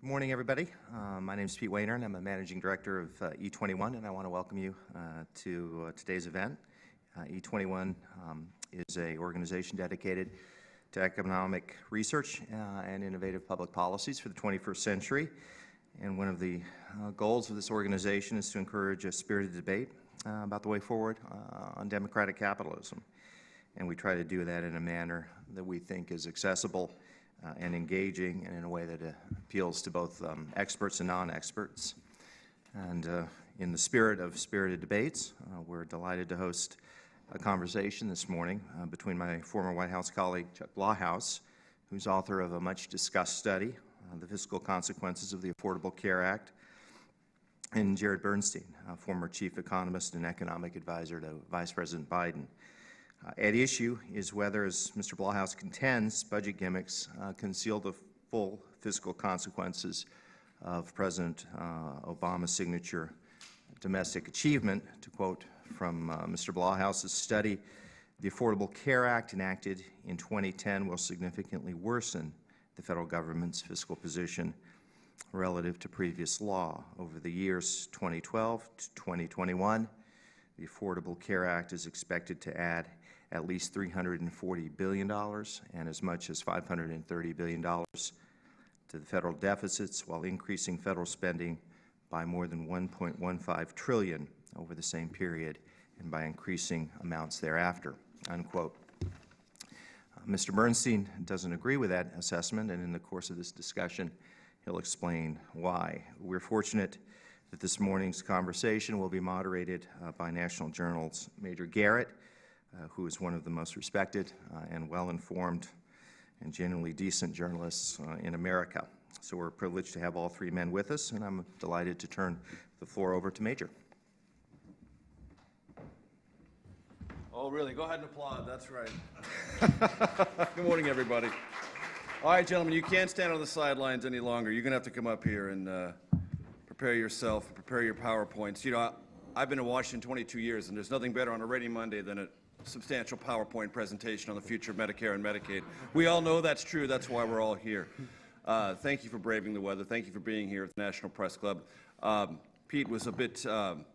Good morning, everybody. My name is Pete Wayner, and I'm a Managing Director of E21, and I want to welcome you to today's event. E21 is an organization dedicated to economic research and innovative public policies for the 21st century. And one of the goals of this organization is to encourage a spirited debate about the way forward on democratic capitalism. And we try to do that in a manner that we think is accessible and engaging, and in a way that appeals to both experts and non-experts. And in the spirit of spirited debates, we're delighted to host a conversation this morning between my former White House colleague, Chuck Blahous, who's author of a much-discussed study, The Fiscal Consequences of the Affordable Care Act, and Jared Bernstein, former chief economist and economic advisor to Vice President Biden. At issue is whether, as Mr. Blahous contends, budget gimmicks conceal the full fiscal consequences of President Obama's signature domestic achievement. To quote from Mr. Blahous's study, the Affordable Care Act enacted in 2010 will significantly worsen the federal government's fiscal position relative to previous law. Over the years 2012 to 2021, the Affordable Care Act is expected to add at least $340 billion and as much as $530 billion to the federal deficits, while increasing federal spending by more than $1.15 trillion over the same period, and by increasing amounts thereafter, unquote. Mr. Bernstein doesn't agree with that assessment, and in the course of this discussion, he'll explain why. We're fortunate that this morning's conversation will be moderated by National Journal's Major Garrett, who is one of the most respected and well-informed and genuinely decent journalists in America. So we're privileged to have all three men with us, and I'm delighted to turn the floor over to Major. Oh, really? Go ahead and applaud. That's right. Good morning, everybody. All right, gentlemen, you can't stand on the sidelines any longer. You're going to have to come up here and prepare yourself, prepare your PowerPoints. You know, I've been in Washington 22 years, and there's nothing better on a rainy Monday than a substantial PowerPoint presentation on the future of Medicare and Medicaid. We all know that's true. That's why we're all here. Thank you for braving the weather. Thank you for being here at the National Press Club. Pete was a bit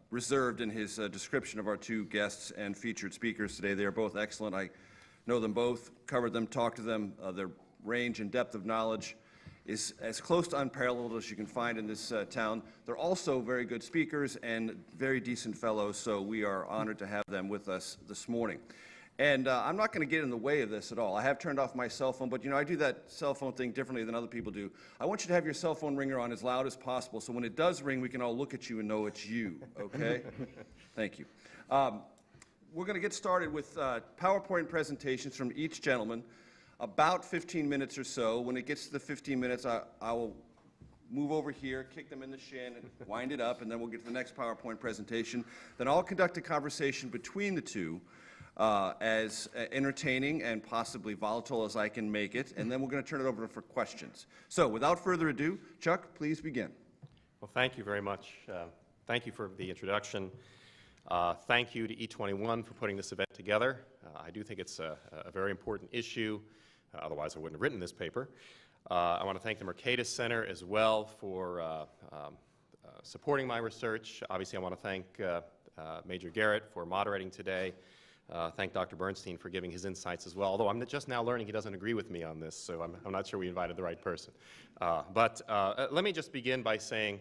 reserved in his description of our two guests and featured speakers today. They are both excellent. I know them both, covered them, talked to them. Their range and depth of knowledge is as close to unparalleled as you can find in this town. They're also very good speakers and very decent fellows, so we are honored to have them with us this morning. And I'm not going to get in the way of this at all. I have turned off my cell phone, but you know, I do that cell phone thing differently than other people do. I want you to have your cell phone ringer on as loud as possible, so when it does ring, we can all look at you and know it's you, okay? Thank you. We're going to get started with PowerPoint presentations from each gentleman, about 15 minutes or so. When it gets to the 15 minutes, I will move over here, kick them in the shin, and wind it up, and then we'll get to the next PowerPoint presentation. Then I'll conduct a conversation between the two, as entertaining and possibly volatile as I can make it, and then we're going to turn it over for questions. So without further ado, Chuck, please begin. Well, thank you very much. Thank you for the introduction. Thank you to E21 for putting this event together. I do think it's a very important issue. Otherwise, I wouldn't have written this paper. I want to thank the Mercatus Center as well for supporting my research. Obviously, I want to thank Major Garrett for moderating today. Thank Dr. Bernstein for giving his insights as well, although I'm just now learning he doesn't agree with me on this, so I'm not sure we invited the right person. But let me just begin by saying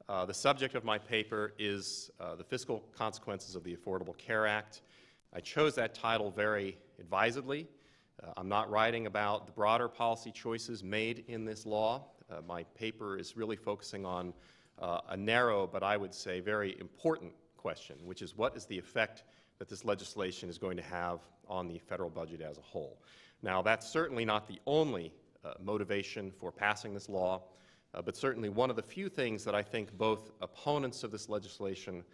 the subject of my paper is the fiscal consequences of the Affordable Care Act. I chose that title very advisedly. I'm not writing about the broader policy choices made in this law. My paper is really focusing on a narrow, but I would say very important question, which is what is the effect that this legislation is going to have on the federal budget as a whole. Now, that's certainly not the only motivation for passing this law, but certainly one of the few things that I think both opponents of this legislation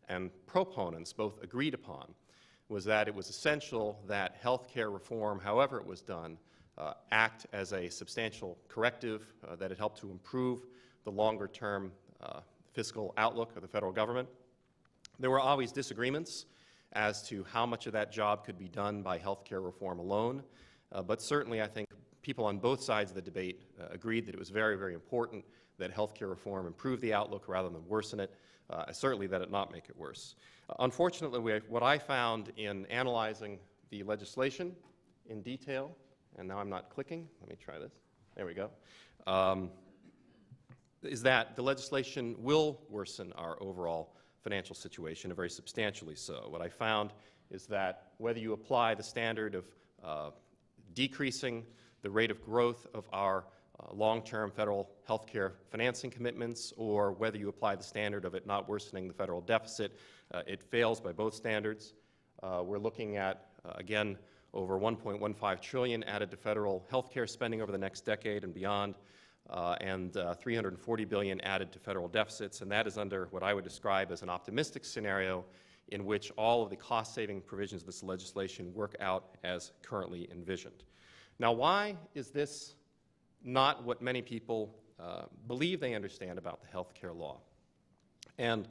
and proponents both agreed upon was that it was essential that health care reform, however it was done, act as a substantial corrective, that it helped to improve the longer-term fiscal outlook of the federal government. There were always disagreements as to how much of that job could be done by health care reform alone, but certainly I think people on both sides of the debate agreed that it was very, very important that health care reform improve the outlook rather than worsen it, certainly that it not make it worse. Unfortunately, what I found in analyzing the legislation in detail, and now I'm not clicking, let me try this, there we go, is that the legislation will worsen our overall financial situation, and very substantially so. What I found is that whether you apply the standard of decreasing the rate of growth of our long-term federal health care financing commitments, or whether you apply the standard of it not worsening the federal deficit, it fails by both standards. We're looking at, again, over $1.15 trillion added to federal health care spending over the next decade and beyond, and $340 billion added to federal deficits, and that is under what I would describe as an optimistic scenario in which all of the cost-saving provisions of this legislation work out as currently envisioned. Now, why is this not what many people believe they understand about the health care law? And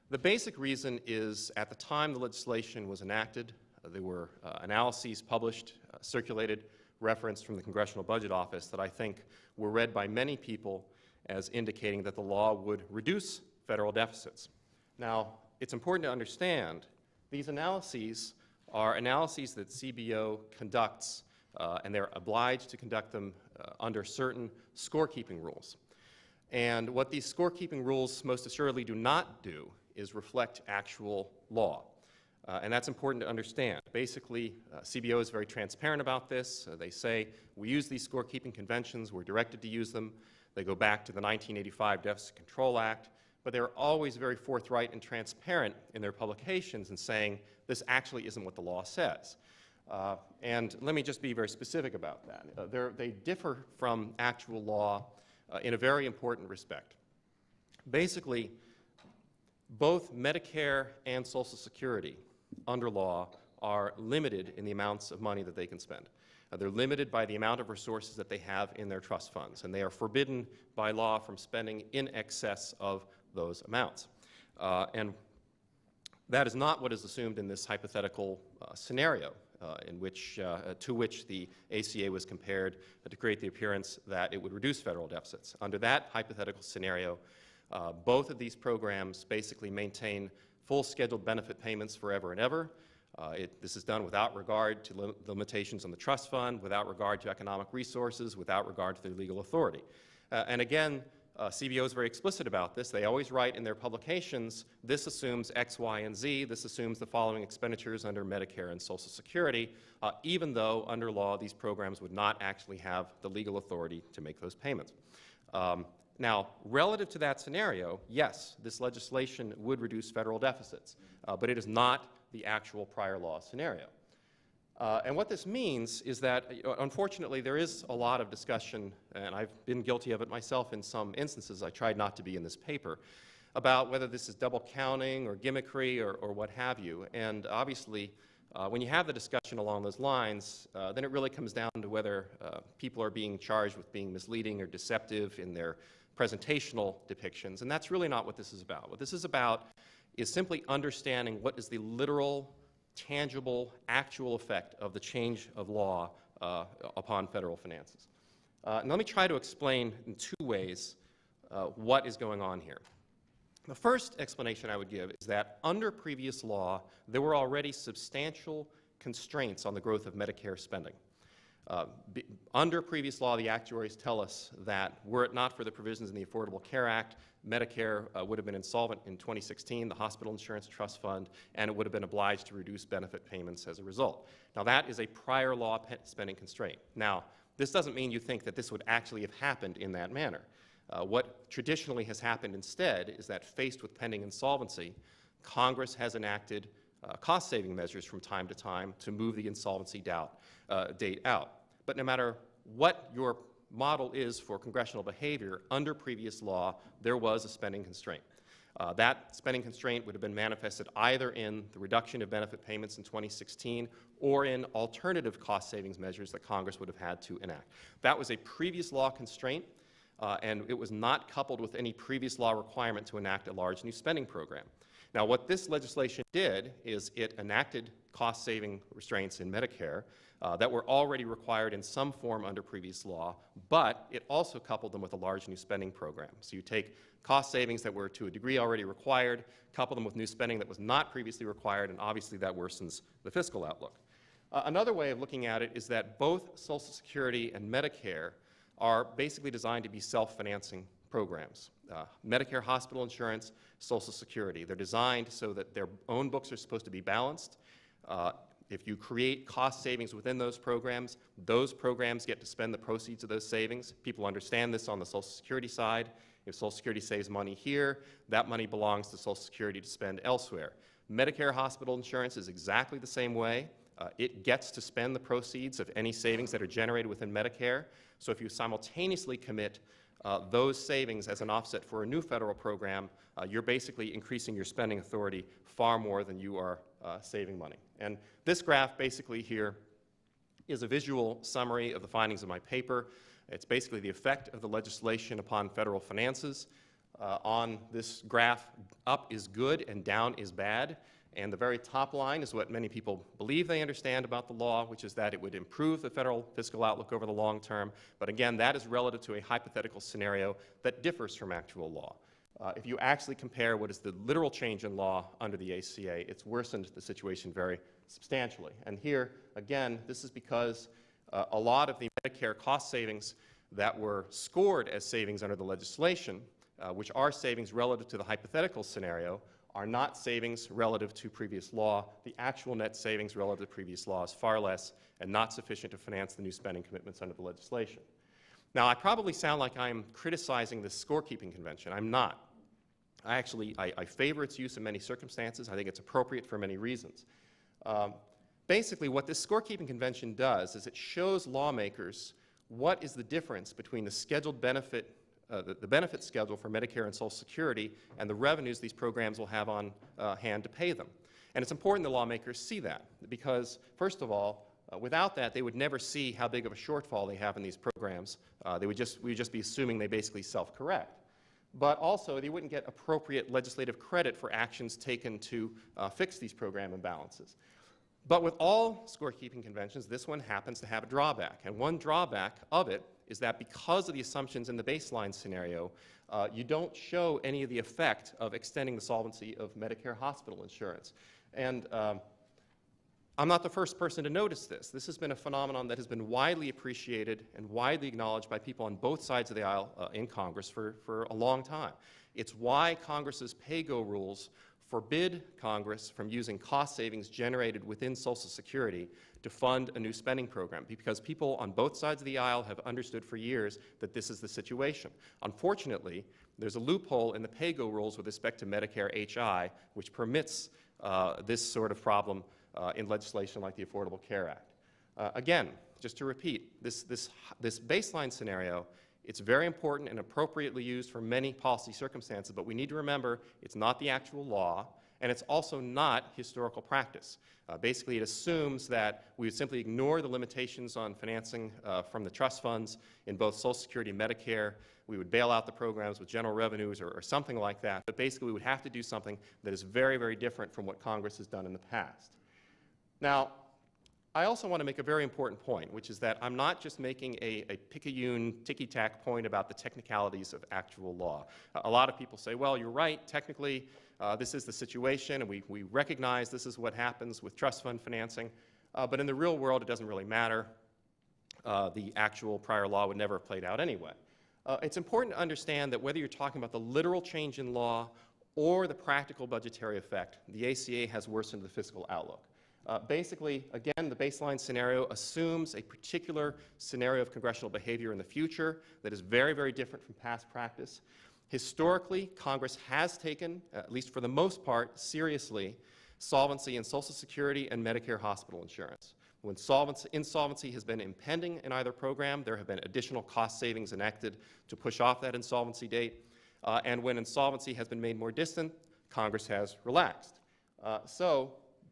the basic reason is, at the time the legislation was enacted, there were analyses published, circulated, referenced from the Congressional Budget Office that I think were read by many people as indicating that the law would reduce federal deficits. Now, it's important to understand these analyses are analyses that CBO conducts, and they're obliged to conduct them under certain scorekeeping rules. And what these scorekeeping rules most assuredly do not do is reflect actual law. And that's important to understand. Basically, CBO is very transparent about this. They say, we use these scorekeeping conventions, we're directed to use them. They go back to the 1985 Deficit Control Act, but they're always very forthright and transparent in their publications in saying, this actually isn't what the law says. And let me just be very specific about that. They differ from actual law in a very important respect. Basically, both Medicare and Social Security under law are limited in the amounts of money that they can spend. They're limited by the amount of resources that they have in their trust funds, and they are forbidden by law from spending in excess of those amounts. And that is not what is assumed in this hypothetical scenario to which the ACA was compared to create the appearance that it would reduce federal deficits. Under that hypothetical scenario, both of these programs basically maintain full scheduled benefit payments forever and ever. This is done without regard to limitations on the trust fund, without regard to economic resources, without regard to their legal authority. And again, CBO is very explicit about this. They always write in their publications, this assumes X, Y, and Z. This assumes the following expenditures under Medicare and Social Security, even though under law these programs would not actually have the legal authority to make those payments. Now, relative to that scenario, yes, this legislation would reduce federal deficits, but it is not the actual prior law scenario. And what this means is that, unfortunately, there is a lot of discussion, and I've been guilty of it myself in some instances, I tried not to be in this paper, about whether this is double counting or gimmickry or what have you. And obviously, when you have the discussion along those lines, then it really comes down to whether people are being charged with being misleading or deceptive in their presentational depictions, and that's really not what this is about. What this is about is simply understanding what is the literal, tangible, actual effect of the change of law upon federal finances. And let me try to explain in two ways what is going on here. The first explanation I would give is that under previous law, there were already substantial constraints on the growth of Medicare spending. Under previous law, the actuaries tell us that were it not for the provisions in the Affordable Care Act, Medicare would have been insolvent in 2016, the Hospital Insurance Trust Fund, and it would have been obliged to reduce benefit payments as a result. Now, that is a prior law spending constraint. Now, this doesn't mean you think that this would actually have happened in that manner. What traditionally has happened instead is that faced with pending insolvency, Congress has enacted cost-saving measures from time to time to move the insolvency date out. But no matter what your model is for congressional behavior, under previous law, there was a spending constraint. That spending constraint would have been manifested either in the reduction of benefit payments in 2016 or in alternative cost savings measures that Congress would have had to enact. That was a previous law constraint, and it was not coupled with any previous law requirement to enact a large new spending program. Now, what this legislation did is it enacted cost-saving restraints in Medicare that were already required in some form under previous law, but it also coupled them with a large new spending program. So you take cost savings that were to a degree already required, couple them with new spending that was not previously required, and obviously that worsens the fiscal outlook. Another way of looking at it is that both Social Security and Medicare are basically designed to be self-financing programs. Medicare hospital insurance, Social Security. They're designed so that their own books are supposed to be balanced. If you create cost savings within those programs get to spend the proceeds of those savings. People understand this on the Social Security side. If Social Security saves money here, that money belongs to Social Security to spend elsewhere. Medicare hospital insurance is exactly the same way. It gets to spend the proceeds of any savings that are generated within Medicare. So if you simultaneously commit those savings as an offset for a new federal program, you're basically increasing your spending authority far more than you are saving money. And this graph basically here is a visual summary of the findings of my paper. It's basically the effect of the legislation upon federal finances. On this graph, up is good and down is bad. And the very top line is what many people believe they understand about the law, which is that it would improve the federal fiscal outlook over the long term. But again, that is relative to a hypothetical scenario that differs from actual law. If you actually compare what is the literal change in law under the ACA, it's worsened the situation very substantially. And here, again, this is because a lot of the Medicare cost savings that were scored as savings under the legislation, which are savings relative to the hypothetical scenario, are not savings relative to previous law. The actual net savings relative to previous law is far less and not sufficient to finance the new spending commitments under the legislation. Now, I probably sound like I'm criticizing the scorekeeping convention. I'm not. I favor its use in many circumstances. I think it's appropriate for many reasons. Basically, what this scorekeeping convention does is it shows lawmakers what is the difference between the scheduled benefit the benefit schedule for Medicare and Social Security and the revenues these programs will have on hand to pay them. And it's important that lawmakers see that because, first of all, without that, they would never see how big of a shortfall they have in these programs. We would just be assuming they basically self-correct. But also, they wouldn't get appropriate legislative credit for actions taken to fix these program imbalances. But with all scorekeeping conventions, this one happens to have a drawback. And one drawback of it is that because of the assumptions in the baseline scenario, you don't show any of the effect of extending the solvency of Medicare hospital insurance. And I'm not the first person to notice this. This has been a phenomenon that has been widely appreciated and widely acknowledged by people on both sides of the aisle in Congress for a long time. It's why Congress's pay-go rules forbid Congress from using cost savings generated within Social Security to fund a new spending program, because people on both sides of the aisle have understood for years that this is the situation. Unfortunately, there's a loophole in the pay-go rules with respect to Medicare HI, which permits this sort of problem in legislation like the Affordable Care Act. Again, just to repeat, this baseline scenario, it's very important and appropriately used for many policy circumstances, but we need to remember it's not the actual law, and it's also not historical practice. Basically, it assumes that we would simply ignore the limitations on financing from the trust funds in both Social Security and Medicare. We would bail out the programs with general revenues or something like that, but basically we would have to do something that is very, very different from what Congress has done in the past. Now, I also want to make a very important point, which is that I'm not just making a picayune, ticky-tack point about the technicalities of actual law. A lot of people say, well, you're right, technically this is the situation, and we recognize this is what happens with trust fund financing, but in the real world it doesn't really matter. The actual prior law would never have played out anyway. It's important to understand that whether you're talking about the literal change in law or the practical budgetary effect, the ACA has worsened the fiscal outlook. Basically, again, the baseline scenario assumes a particular scenario of congressional behavior in the future that is very, very different from past practice. Historically, Congress has taken, at least for the most part, seriously, solvency in Social Security and Medicare hospital insurance. When insolvency has been impending in either program, there have been additional cost savings enacted to push off that insolvency date. And when insolvency has been made more distant, Congress has relaxed.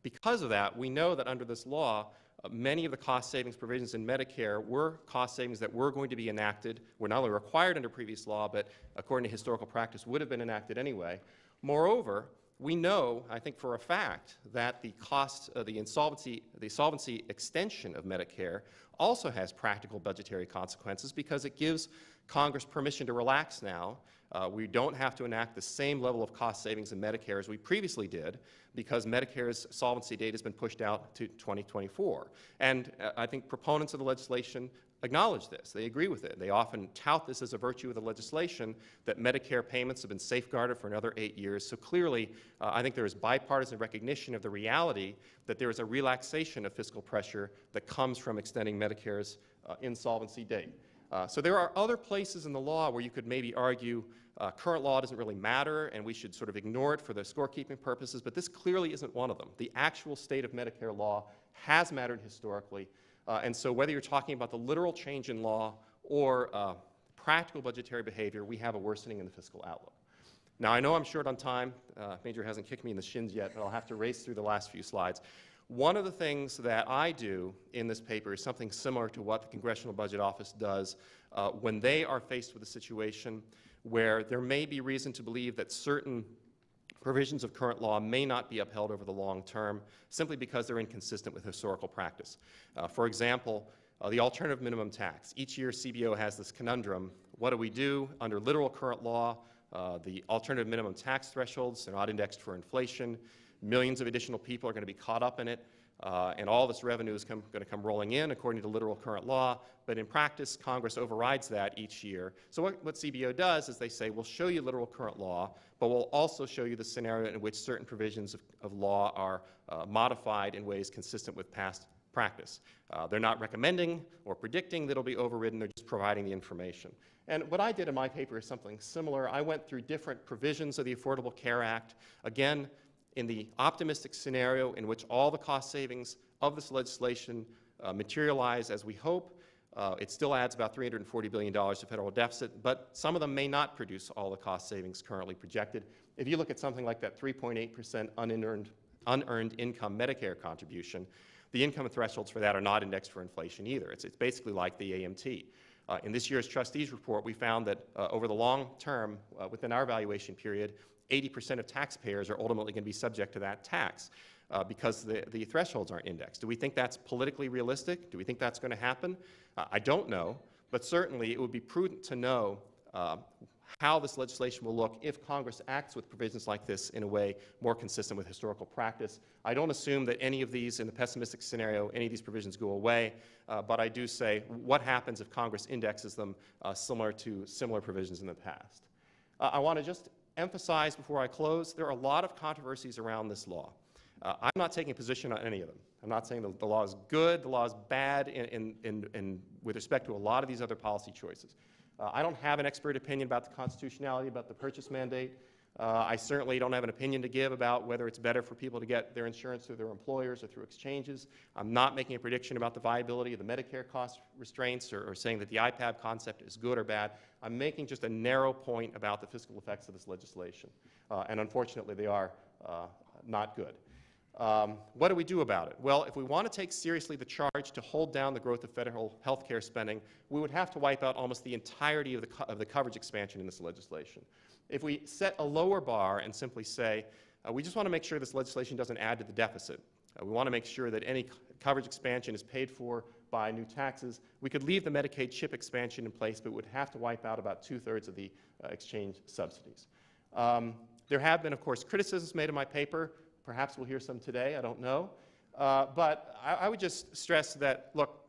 Because of that, we know that under this law, many of the cost savings provisions in Medicare were cost savings that were going to be enacted, were not only required under previous law, but according to historical practice would have been enacted anyway. Moreover, we know, I think for a fact, that the cost of the solvency extension of Medicare also has practical budgetary consequences because it gives Congress permission to relax now. We don't have to enact the same level of cost savings in Medicare as we previously did because Medicare's solvency date has been pushed out to 2024. And I think proponents of the legislation acknowledge this. They agree with it. They often tout this as a virtue of the legislation, that Medicare payments have been safeguarded for another 8 years. So clearly, I think there is bipartisan recognition of the reality that there is a relaxation of fiscal pressure that comes from extending Medicare's insolvency date. So there are other places in the law where you could maybe argue current law doesn't really matter and we should sort of ignore it for the scorekeeping purposes, but this clearly isn't one of them. The actual state of Medicare law has mattered historically. And so whether you're talking about the literal change in law or practical budgetary behavior, we have a worsening in the fiscal outlook. Now, I know I'm short on time. Major hasn't kicked me in the shins yet, but I'll have to race through the last few slides. One of the things that I do in this paper is something similar to what the Congressional Budget Office does when they are faced with a situation where there may be reason to believe that certain provisions of current law may not be upheld over the long term simply because they're inconsistent with historical practice. For example, the alternative minimum tax. Each year CBO has this conundrum. What do we do under literal current law? The alternative minimum tax thresholds, they're not indexed for inflation. Millions of additional people are going to be caught up in it. And all this revenue is going to come rolling in according to literal current law, but in practice, Congress overrides that each year. So what CBO does is they say, we'll show you literal current law, but we'll also show you the scenario in which certain provisions of law are modified in ways consistent with past practice. They're not recommending or predicting that it'll be overridden, they're just providing the information. And what I did in my paper is something similar. I went through different provisions of the Affordable Care Act. Again, in the optimistic scenario in which all the cost savings of this legislation materialize as we hope, it still adds about $340 billion to federal deficit, but some of them may not produce all the cost savings currently projected. If you look at something like that 3.8% unearned income Medicare contribution, the income thresholds for that are not indexed for inflation either. It's basically like the AMT. In this year's trustees report, we found that over the long term, within our evaluation period, 80% of taxpayers are ultimately going to be subject to that tax because the thresholds aren't indexed. Do we think that's politically realistic? Do we think that's going to happen? I don't know, but certainly it would be prudent to know how this legislation will look if Congress acts with provisions like this in a way more consistent with historical practice. I don't assume that any of these, in the pessimistic scenario, any of these provisions go away, but I do say what happens if Congress indexes them similar to similar provisions in the past. I want to just emphasize before I close, there are a lot of controversies around this law. I'm not taking a position on any of them. I'm not saying the law is good, the law is bad with respect to a lot of these other policy choices. I don't have an expert opinion about the constitutionality, about the purchase mandate. I certainly don't have an opinion to give about whether it's better for people to get their insurance through their employers or through exchanges. I'm not making a prediction about the viability of the Medicare cost restraints or saying that the IPAB concept is good or bad. I'm making just a narrow point about the fiscal effects of this legislation. And unfortunately, they are not good. What do we do about it? Well, if we want to take seriously the charge to hold down the growth of federal health care spending, we would have to wipe out almost the entirety of the coverage expansion in this legislation. If we set a lower bar and simply say, we just want to make sure this legislation doesn't add to the deficit. We want to make sure that any coverage expansion is paid for by new taxes. We could leave the Medicaid CHIP expansion in place, but would have to wipe out about 2/3 of the exchange subsidies. There have been, of course, criticisms made in my paper. Perhaps we'll hear some today, I don't know. But I would just stress that, look,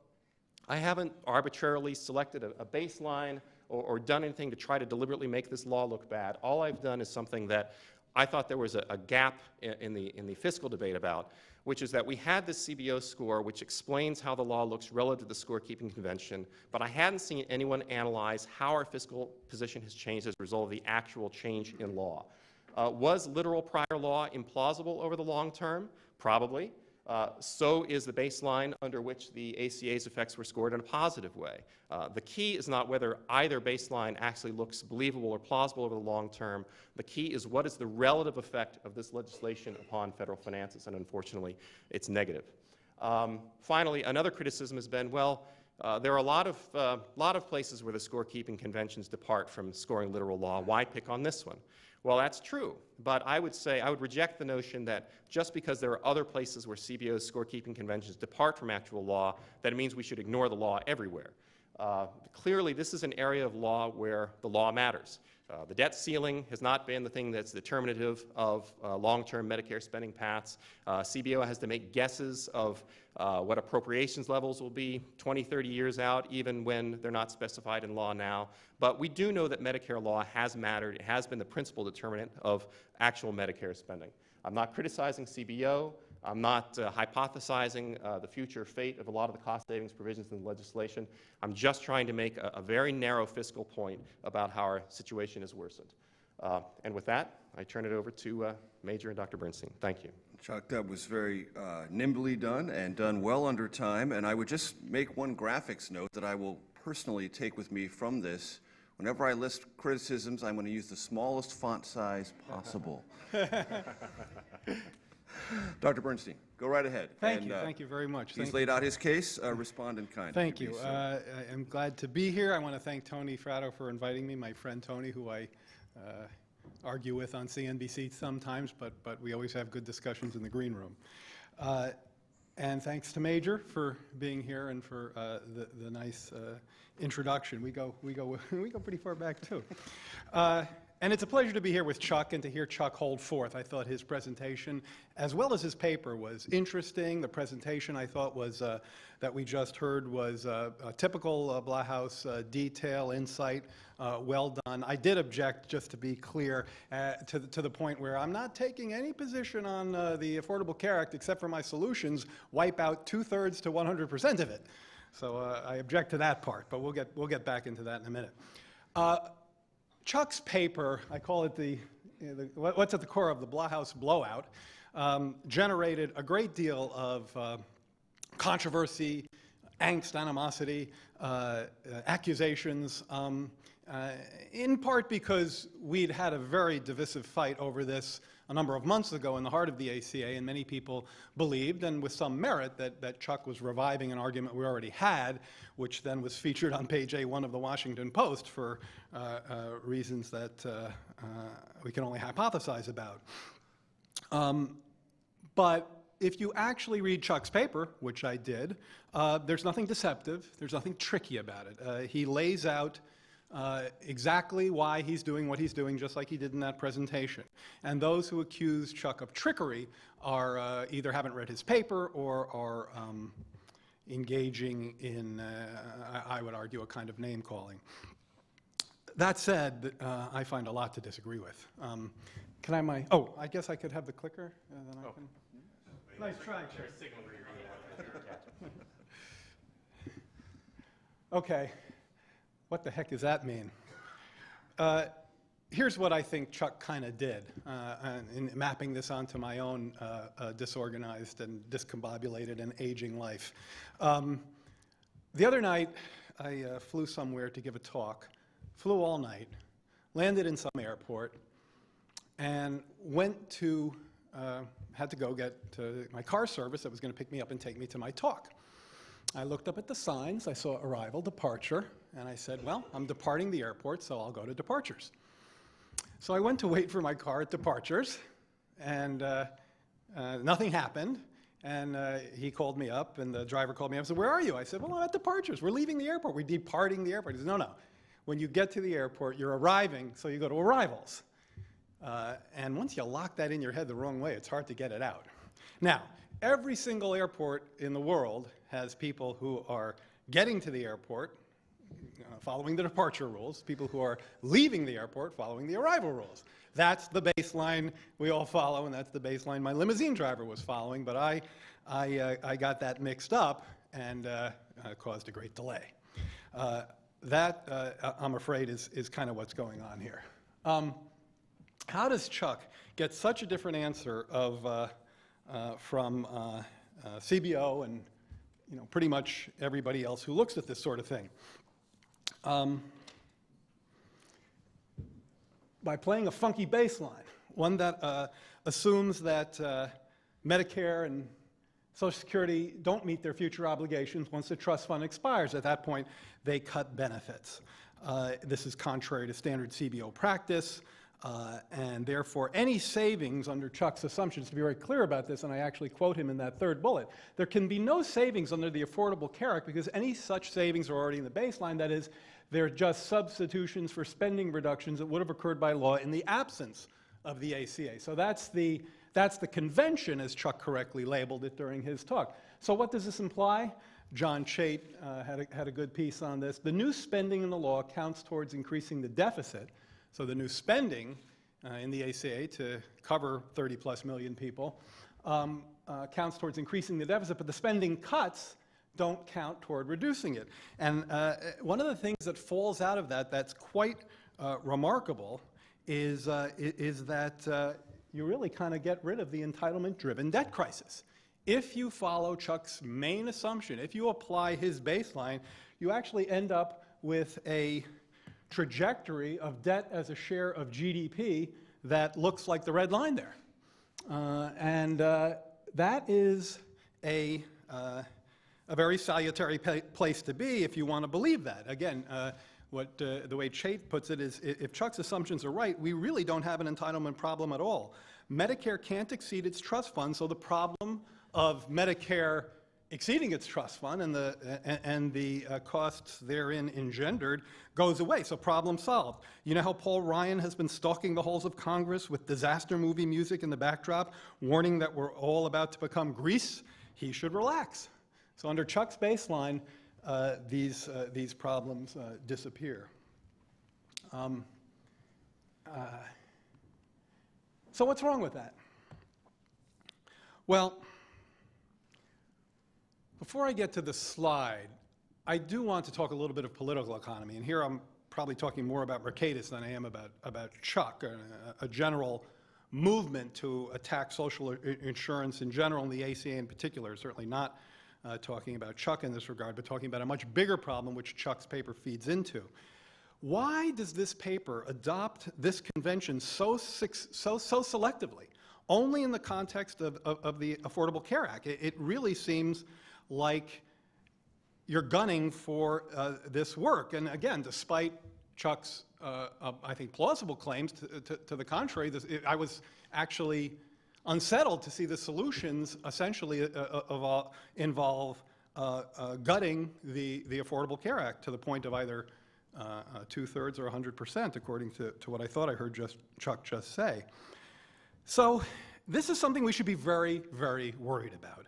I haven't arbitrarily selected a baseline or done anything to try to deliberately make this law look bad. All I've done is something that I thought there was a gap in the fiscal debate about, which is that we had this CBO score which explains how the law looks relative to the scorekeeping convention, but I hadn't seen anyone analyze how our fiscal position has changed as a result of the actual change in law. Was literal prior law implausible over the long term? Probably. So is the baseline under which the ACA's effects were scored in a positive way. The key is not whether either baseline actually looks believable or plausible over the long term. The key is what is the relative effect of this legislation upon federal finances, and unfortunately, it's negative. Finally, another criticism has been, well, There are a lot of places where the scorekeeping conventions depart from scoring literal law. Why pick on this one? Well, that's true, but I would reject the notion that just because there are other places where CBO's scorekeeping conventions depart from actual law, that it means we should ignore the law everywhere. Clearly, this is an area of law where the law matters. The debt ceiling has not been the thing that's determinative of long-term Medicare spending paths. CBO has to make guesses of what appropriations levels will be 20, 30 years out, even when they're not specified in law now. But we do know that Medicare law has mattered. It has been the principal determinant of actual Medicare spending. I'm not criticizing CBO. I'm not hypothesizing the future fate of a lot of the cost savings provisions in the legislation. I'm just trying to make a very narrow fiscal point about how our situation has worsened. And with that, I turn it over to Major and Dr. Bernstein. Thank you. Chuck, that was very nimbly done and done well under time. And I would just make one graphics note that I will personally take with me from this. Whenever I list criticisms, I'm going to use the smallest font size possible. Dr. Bernstein, go right ahead. Thank you very much. He's laid out his case. Respond in kind. Thank you. I am glad to be here. I want to thank Tony Fratto for inviting me, my friend Tony, who I argue with on CNBC sometimes, but we always have good discussions in the green room. And thanks to Major for being here and for the nice introduction. We go pretty far back too. And it's a pleasure to be here with Chuck and to hear Chuck hold forth. I thought his presentation, as well as his paper, was interesting. The presentation I thought was that we just heard was a typical Blahous detail, insight, well done. I did object, just to be clear, to the point where I'm not taking any position on the Affordable Care Act except for my solutions wipe out 2/3 to 100% of it. So I object to that part, but we'll get back into that in a minute. Chuck's paper, I call it what's at the core of the Blahous blowout, generated a great deal of controversy, angst, animosity, accusations, in part because we'd had a very divisive fight over this a number of months ago in the heart of the ACA, and many people believed, and with some merit, that Chuck was reviving an argument we already had, which then was featured on page A1 of the Washington Post for reasons that we can only hypothesize about. But if you actually read Chuck's paper, which I did, there's nothing deceptive, there's nothing tricky about it. He lays out exactly why he's doing what he's doing, just like he did in that presentation. And those who accuse Chuck of trickery are either haven't read his paper or are engaging in, I would argue, a kind of name-calling. That said, I find a lot to disagree with. I guess I could have the clicker, and then I can. Nice try, Chuck. Okay. What the heck does that mean? Here's what I think Chuck kind of did in mapping this onto my own disorganized and discombobulated and aging life. The other night, I flew somewhere to give a talk, flew all night, landed in some airport, and had to go get to my car service that was going to pick me up and take me to my talk. I looked up at the signs, I saw arrival, departure, and I said, well, I'm departing the airport, so I'll go to departures. So I went to wait for my car at departures, and nothing happened, and he called me up, and the driver called me up and said, where are you? I said, well, I'm at departures. We're leaving the airport. We're departing the airport. He said, no. When you get to the airport, you're arriving, so you go to arrivals. And once you lock that in your head the wrong way, it's hard to get it out. Now, every single airport in the world has people who are getting to the airport, following the departure rules, people who are leaving the airport following the arrival rules. That's the baseline we all follow, and that's the baseline my limousine driver was following, but I got that mixed up and caused a great delay. That, I'm afraid, is kind of what's going on here. How does Chuck get such a different answer from CBO and pretty much everybody else who looks at this sort of thing? By playing a funky baseline, one that assumes that Medicare and Social Security don't meet their future obligations once the trust fund expires. At that point, they cut benefits. This is contrary to standard CBO practice, and therefore any savings under Chuck's assumptions, to be very clear about this, and I actually quote him in that third bullet, there can be no savings under the Affordable Care Act because any such savings are already in the baseline. That is, they're just substitutions for spending reductions that would have occurred by law in the absence of the ACA. So that's the convention, as Chuck correctly labeled it during his talk. So what does this imply? John Chait had a good piece on this. The new spending in the law counts towards increasing the deficit. So the new spending in the ACA to cover 30+ million people counts towards increasing the deficit, but the spending cuts don't count toward reducing it. And one of the things that falls out of that that's quite remarkable is that you really kind of get rid of the entitlement-driven debt crisis. If you follow Chuck's main assumption, if you apply his baseline, you actually end up with a trajectory of debt as a share of GDP that looks like the red line there. That is a very salutary place to be if you want to believe that. Again, the way Chait puts it is, if Chuck's assumptions are right, we really don't have an entitlement problem at all. Medicare can't exceed its trust fund, so the problem of Medicare exceeding its trust fund and the costs therein engendered goes away, so problem solved. You know how Paul Ryan has been stalking the halls of Congress with disaster movie music in the backdrop, warning that we're all about to become Greece? He should relax. So under Chuck's baseline, these problems disappear. So what's wrong with that? Well, before I get to the slide, I do want to talk a little bit of political economy. And here I'm probably talking more about Mercatus than I am about Chuck, a general movement to attack social insurance in general and the ACA in particular. Certainly not talking about Chuck in this regard, but talking about a much bigger problem which Chuck's paper feeds into. Why does this paper adopt this convention so selectively, only in the context of the Affordable Care Act? It really seems like you're gunning for this work. And again, despite Chuck's, I think, plausible claims to the contrary, I was actually unsettled to see the solutions essentially involve gutting the Affordable Care Act to the point of either 2/3 or 100%, according to what I thought I heard Chuck just say. So this is something we should be very, very worried about.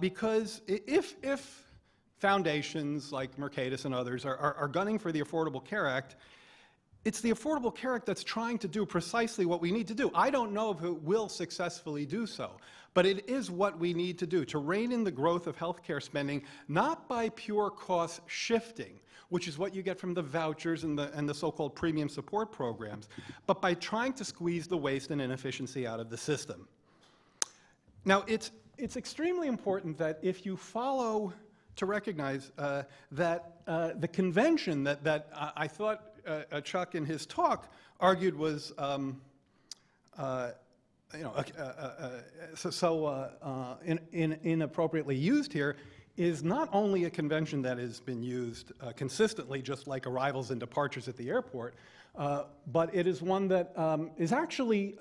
Because if foundations like Mercatus and others are gunning for the Affordable Care Act, it's the Affordable Care Act that's trying to do precisely what we need to do. I don't know if it will successfully do so, but it is what we need to do, to rein in the growth of health care spending, not by pure cost shifting, which is what you get from the vouchers and the so-called premium support programs, but by trying to squeeze the waste and inefficiency out of the system. Now, it's extremely important that if you follow, to recognize that the convention that I thought Chuck in his talk argued was inappropriately used here is not only a convention that has been used consistently, just like arrivals and departures at the airport, but it is one that is actually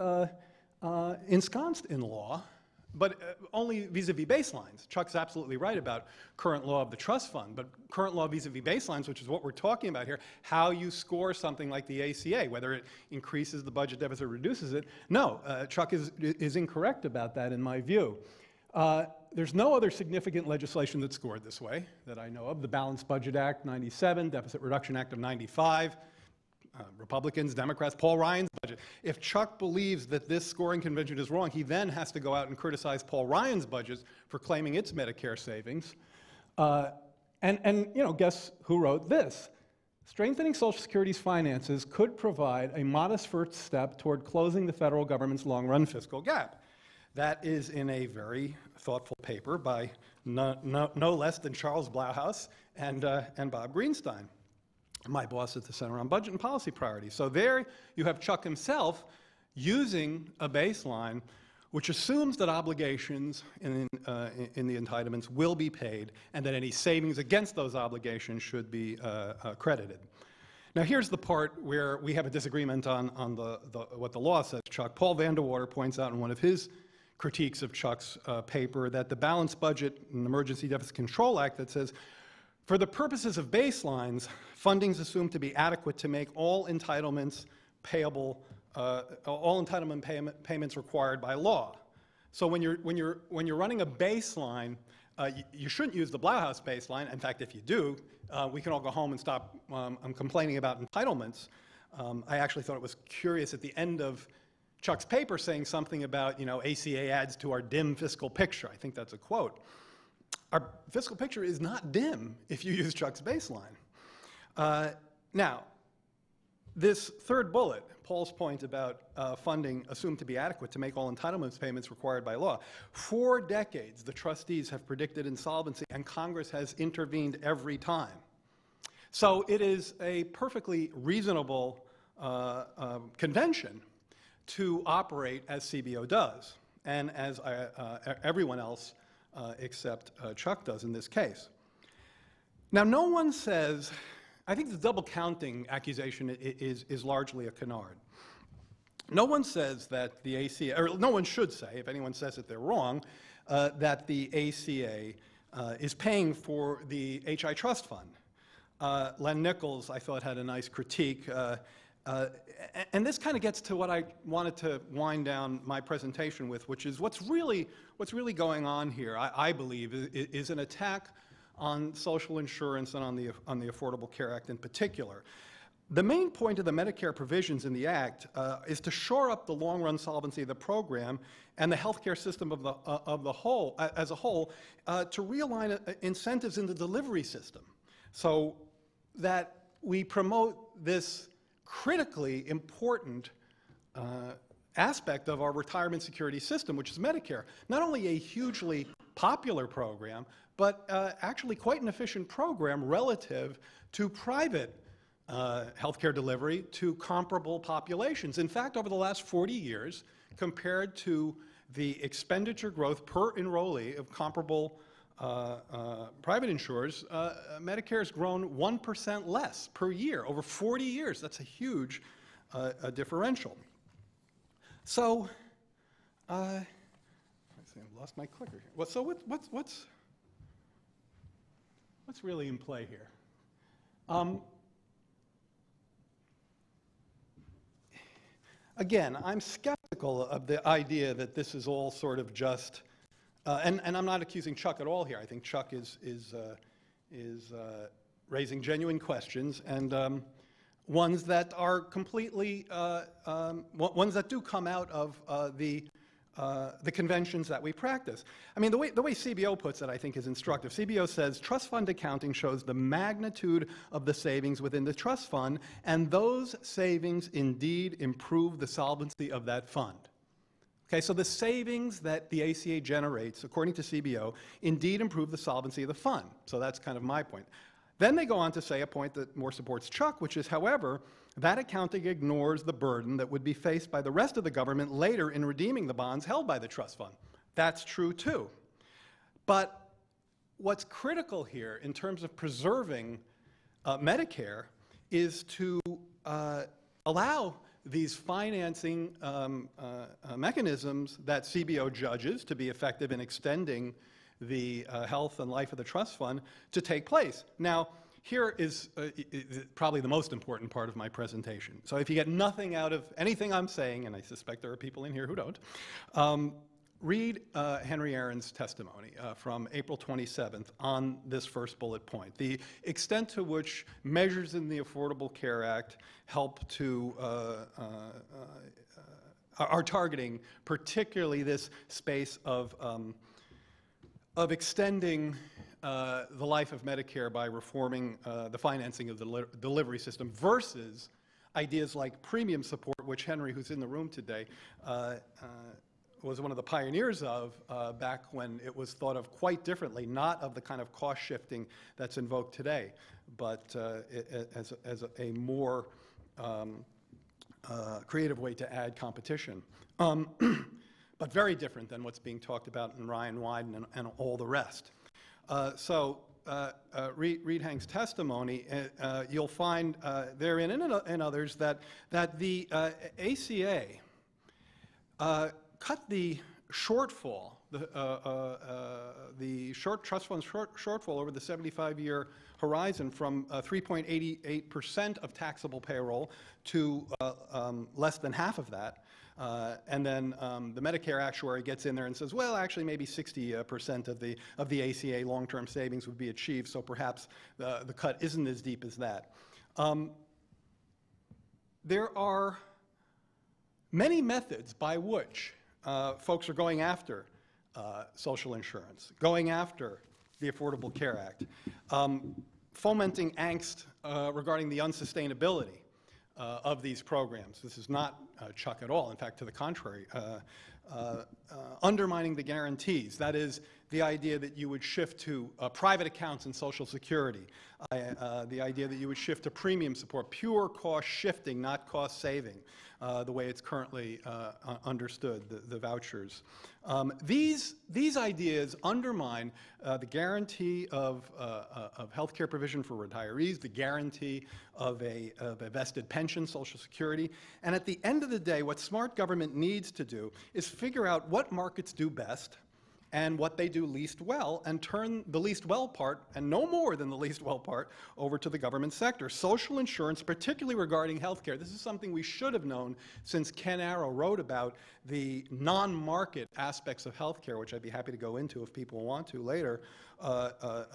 ensconced in law, but only vis-a-vis baselines. Chuck's absolutely right about current law of the trust fund, but current law vis-a-vis baselines, which is what we're talking about here, how you score something like the ACA, whether it increases the budget deficit or reduces it. No, Chuck is incorrect about that in my view. There's no other significant legislation that's scored this way that I know of. The Balanced Budget Act, 97, Deficit Reduction Act of 95, Republicans, Democrats, Paul Ryan's budget. If Chuck believes that this scoring convention is wrong, he then has to go out and criticize Paul Ryan's budget for claiming its Medicare savings. And you know, guess who wrote this? Strengthening Social Security's finances could provide a modest first step toward closing the federal government's long-run fiscal gap. That is in a very thoughtful paper by no less than Charles Blahous and Bob Greenstein, my boss at the Center on Budget and Policy Priorities. So there you have Chuck himself using a baseline which assumes that obligations in the entitlements will be paid and that any savings against those obligations should be credited. Now, here's the part where we have a disagreement on what the law says, Chuck. Paul Vanderwater points out in one of his critiques of Chuck's paper that the Balanced Budget and Emergency Deficit Control Act that says, for the purposes of baselines, funding is assumed to be adequate to make all entitlements payable, all entitlement payments required by law. So when you're running a baseline, you shouldn't use the Blahous baseline. In fact, if you do, we can all go home and stop complaining about entitlements. I actually thought it was curious at the end of Chuck's paper saying something about, ACA adds to our dim fiscal picture. I think that's a quote. Our fiscal picture is not dim if you use Chuck's baseline. Now, this third bullet, Paul's point about funding assumed to be adequate to make all entitlements payments required by law. 4 decades, the trustees have predicted insolvency, and Congress has intervened every time. So it is a perfectly reasonable convention to operate as CBO does, and as everyone else except Chuck does in this case. Now, no one says, I think the double counting accusation is largely a canard. No one says that the ACA, or no one should say, if anyone says it, they're wrong, that the ACA is paying for the HI Trust Fund. Len Nichols, I thought, had a nice critique. And this kind of gets to what I wanted to wind down my presentation with, which is what's really going on here, I believe, is an attack on social insurance and on the Affordable Care Act in particular. The main point of the Medicare provisions in the Act is to shore up the long-run solvency of the program and the healthcare system as a whole to realign incentives in the delivery system so that we promote this critically important aspect of our retirement security system, which is Medicare. Not only a hugely popular program, but actually quite an efficient program relative to private healthcare delivery to comparable populations. In fact, over the last 40 years, compared to the expenditure growth per enrollee of comparable private insurers, Medicare has grown 1% less per year over 40 years. That's a huge differential. So, I see I've lost my clicker here. Well, so what's really in play here? Again, I'm skeptical of the idea that this is all sort of just, and I'm not accusing Chuck at all here. I think Chuck is raising genuine questions and ones that are completely, ones that do come out of the conventions that we practice. I mean, the way CBO puts it, I think, is instructive. CBO says, trust fund accounting shows the magnitude of the savings within the trust fund, and those savings indeed improve the solvency of that fund. Okay, so the savings that the ACA generates, according to CBO, indeed improve the solvency of the fund. So that's kind of my point. Then they go on to say a point that more supports Chuck, which is, however, that accounting ignores the burden that would be faced by the rest of the government later in redeeming the bonds held by the trust fund. That's true, too. But what's critical here in terms of preserving Medicare is to allow these financing mechanisms that CBO judges to be effective in extending the health and life of the trust fund to take place. Now, here is probably the most important part of my presentation. So if you get nothing out of anything I'm saying, and I suspect there are people in here who don't, read Henry Aaron's testimony from April 27th on this first bullet point. The extent to which measures in the Affordable Care Act help to, are targeting particularly this space of extending the life of Medicare by reforming the financing of the delivery system versus ideas like premium support, which Henry, who's in the room today, was one of the pioneers of back when it was thought of quite differently, not of the kind of cost shifting that's invoked today, but as a more creative way to add competition. but very different than what's being talked about in Ryan Wyden and all the rest. Reed Hank's testimony, you'll find therein and others that the ACA cut the shortfall, the trust fund shortfall over the 75-year horizon from 3.88% of taxable payroll to less than half of that. And then the Medicare actuary gets in there and says, well, actually maybe 60% of the ACA long-term savings would be achieved, so perhaps the cut isn't as deep as that. There are many methods by which folks are going after social insurance, going after the Affordable Care Act, fomenting angst regarding the unsustainability of these programs. This is not Chuck at all. In fact, to the contrary, undermining the guarantees. That is the idea that you would shift to private accounts in Social Security, the idea that you would shift to premium support, pure cost shifting, not cost saving, the way it's currently understood, the vouchers. These ideas undermine the guarantee of health care provision for retirees, the guarantee of a vested pension, Social Security. And at the end of the day, what smart government needs to do is figure out what markets do best and what they do least well, and turn the least well part, and no more than the least well part, over to the government sector. Social insurance, particularly regarding health care, this is something we should have known since Ken Arrow wrote about the non-market aspects of health care, which I'd be happy to go into if people want to later,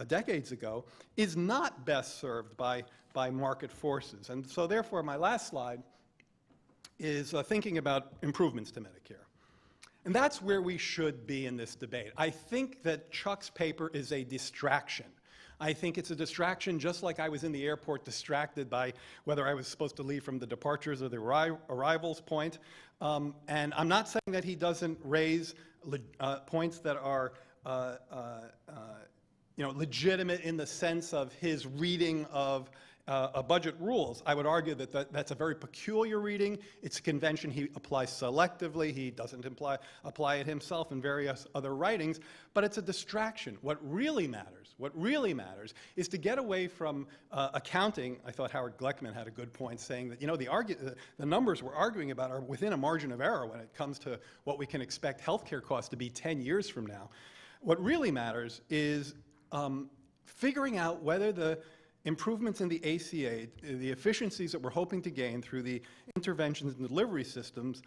decades ago, is not best served by market forces. And so therefore, my last slide is thinking about improvements to Medicare. And that's where we should be in this debate. I think that Chuck's paper is a distraction. I think it's a distraction just like I was in the airport distracted by whether I was supposed to leave from the departures or the arrivals point. And I'm not saying that he doesn't raise points that are legitimate in the sense of his reading of budget rules. I would argue that that's a very peculiar reading. It's a convention he applies selectively. He doesn't apply it himself in various other writings, but it's a distraction. What really matters is to get away from accounting. I thought Howard Gleckman had a good point saying that, the numbers we're arguing about are within a margin of error when it comes to what we can expect healthcare costs to be 10 years from now. What really matters is figuring out whether the improvements in the ACA, the efficiencies that we're hoping to gain through the interventions and delivery systems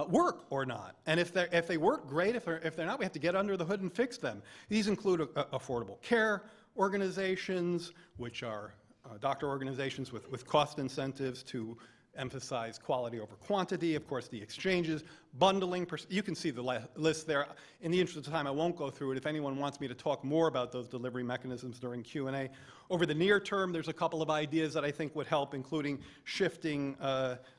work or not. And if they work, great. If they're not, we have to get under the hood and fix them. These include affordable care organizations, which are doctor organizations with cost incentives to emphasize quality over quantity, of course, the exchanges, bundling. You can see the list there. In the interest of time, I won't go through it. If anyone wants me to talk more about those delivery mechanisms during Q&A. Over the near term, there's a couple of ideas that I think would help, including shifting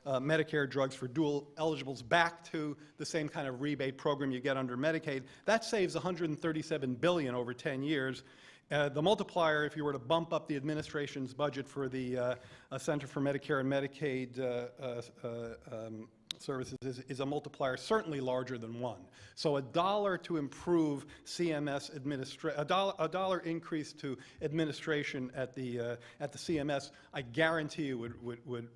Medicare drugs for dual eligibles back to the same kind of rebate program you get under Medicaid. That saves $137 billion over 10 years. The multiplier, if you were to bump up the administration's budget for the Center for Medicare and Medicaid Services, is a multiplier certainly larger than one. So $1 to improve CMS a dollar increase to administration at the CMS, I guarantee you would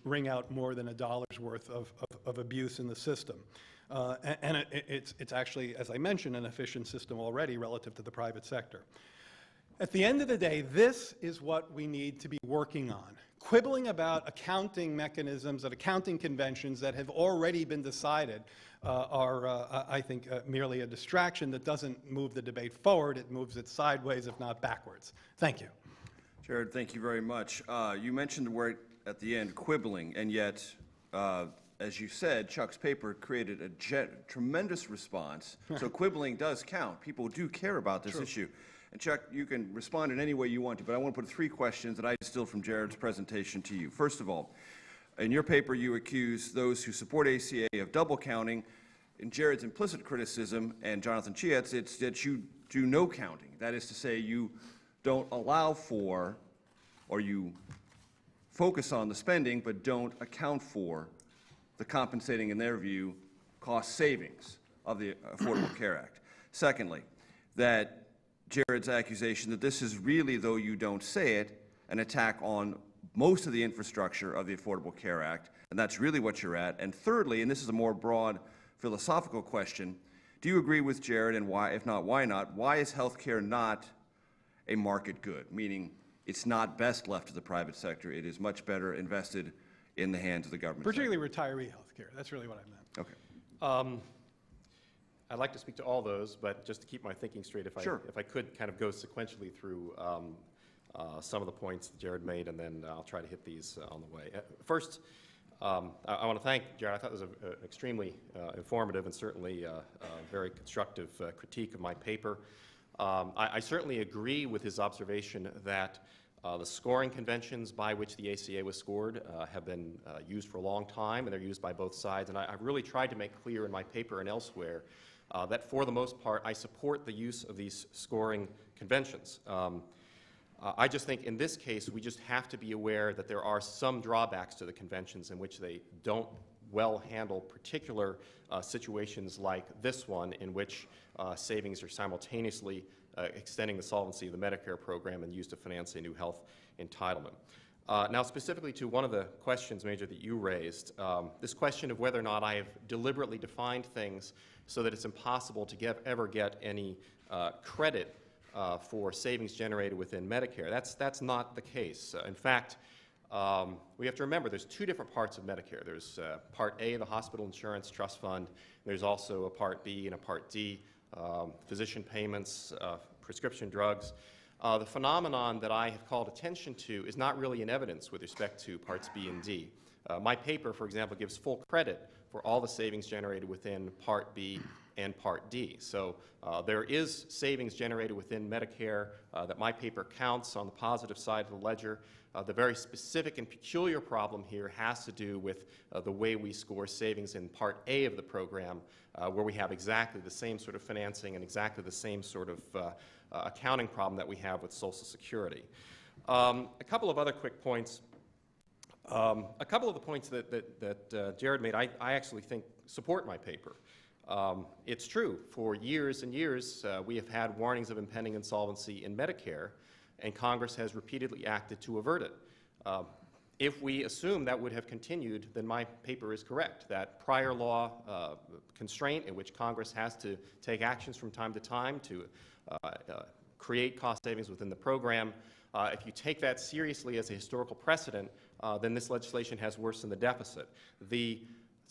wring out more than $1's worth of abuse in the system. And it's actually, as I mentioned, an efficient system already relative to the private sector. At the end of the day, this is what we need to be working on. Quibbling about accounting mechanisms and accounting conventions that have already been decided are, I think, merely a distraction that doesn't move the debate forward. It moves it sideways, if not backwards. Thank you. Jared, thank you very much. You mentioned the word at the end, quibbling, and yet, as you said, Chuck's paper created a tremendous response. So quibbling does count. People do care about this issue. And Chuck, you can respond in any way you want to, but I want to put 3 questions that I distilled from Jared's presentation to you. First of all, in your paper, you accuse those who support ACA of double counting. In Jared's implicit criticism, and Jonathan Chiet's, it's that you do no counting. That is to say, you don't allow for, or you focus on the spending, but don't account for the compensating, in their view, cost savings of the Affordable Care Act. Secondly, that Jared's accusation that this is really, though you don't say it, an attack on most of the infrastructure of the Affordable Care Act, and that's really what you're at. And thirdly, and this is a more broad philosophical question, do you agree with Jared, and why, if not, why not? Why is health care not a market good, meaning it's not best left to the private sector, it is much better invested in the hands of the government Particularly retiree health care. That's really what I meant. sector? Okay. I'd like to speak to all those, but just to keep my thinking straight, if I could kind of go sequentially through some of the points that Jared made, and then I'll try to hit these on the way. First, I want to thank Jared. I thought it was an extremely informative and certainly very constructive critique of my paper. I certainly agree with his observation that the scoring conventions by which the ACA was scored have been used for a long time, and they're used by both sides. And I've really tried to make clear in my paper and elsewhere that for the most part I support the use of these scoring conventions. I just think in this case we just have to be aware that there are some drawbacks to the conventions in which they don't well handle particular situations like this one, in which savings are simultaneously extending the solvency of the Medicare program and used to finance a new health entitlement. Now, specifically to one of the questions, Major, that you raised, this question of whether or not I have deliberately defined things so that it's impossible to ever get any credit for savings generated within Medicare. That's not the case. In fact, we have to remember there's two different parts of Medicare. There's Part A, the Hospital Insurance Trust Fund. There's also a Part B and a Part D, physician payments, prescription drugs. The phenomenon that I have called attention to is not really in evidence with respect to Parts B and D. My paper, for example, gives full credit for all the savings generated within Part B and Part D. So there is savings generated within Medicare that my paper counts on the positive side of the ledger. The very specific and peculiar problem here has to do with the way we score savings in Part A of the program, where we have exactly the same sort of financing and exactly the same sort of accounting problem that we have with Social Security. A couple of other quick points. A couple of the points that Jared made, I actually think support my paper. It's true. For years and years, we have had warnings of impending insolvency in Medicare, and Congress has repeatedly acted to avert it. If we assume that would have continued, then my paper is correct, that prior law constraint in which Congress has to take actions from time to time to create cost savings within the program, if you take that seriously as a historical precedent, then this legislation has worsened the deficit. The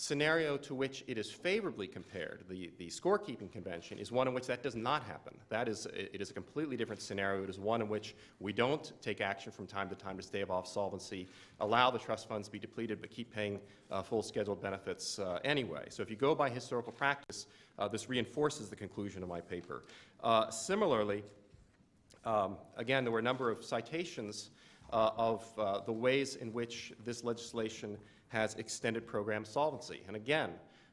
scenario to which it is favorably compared, the scorekeeping convention, is one in which that does not happen. It is a completely different scenario. It is one in which we don't take action from time to stave off solvency, allow the trust funds to be depleted, but keep paying full scheduled benefits anyway. So if you go by historical practice, this reinforces the conclusion of my paper. Similarly, again, there were a number of citations of the ways in which this legislation has extended program solvency. And again,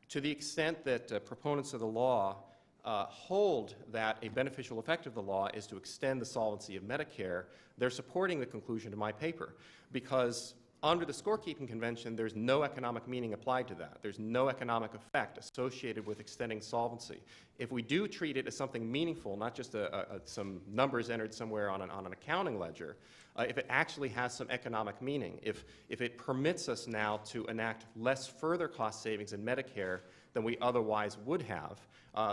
to the extent that proponents of the law hold that a beneficial effect of the law is to extend the solvency of Medicare, they're supporting the conclusion of my paper, because under the scorekeeping convention, there's no economic meaning applied to that. There's no economic effect associated with extending solvency. If we do treat it as something meaningful, not just some numbers entered somewhere on an accounting ledger, if it actually has some economic meaning, if it permits us now to enact less further cost savings in Medicare than we otherwise would have,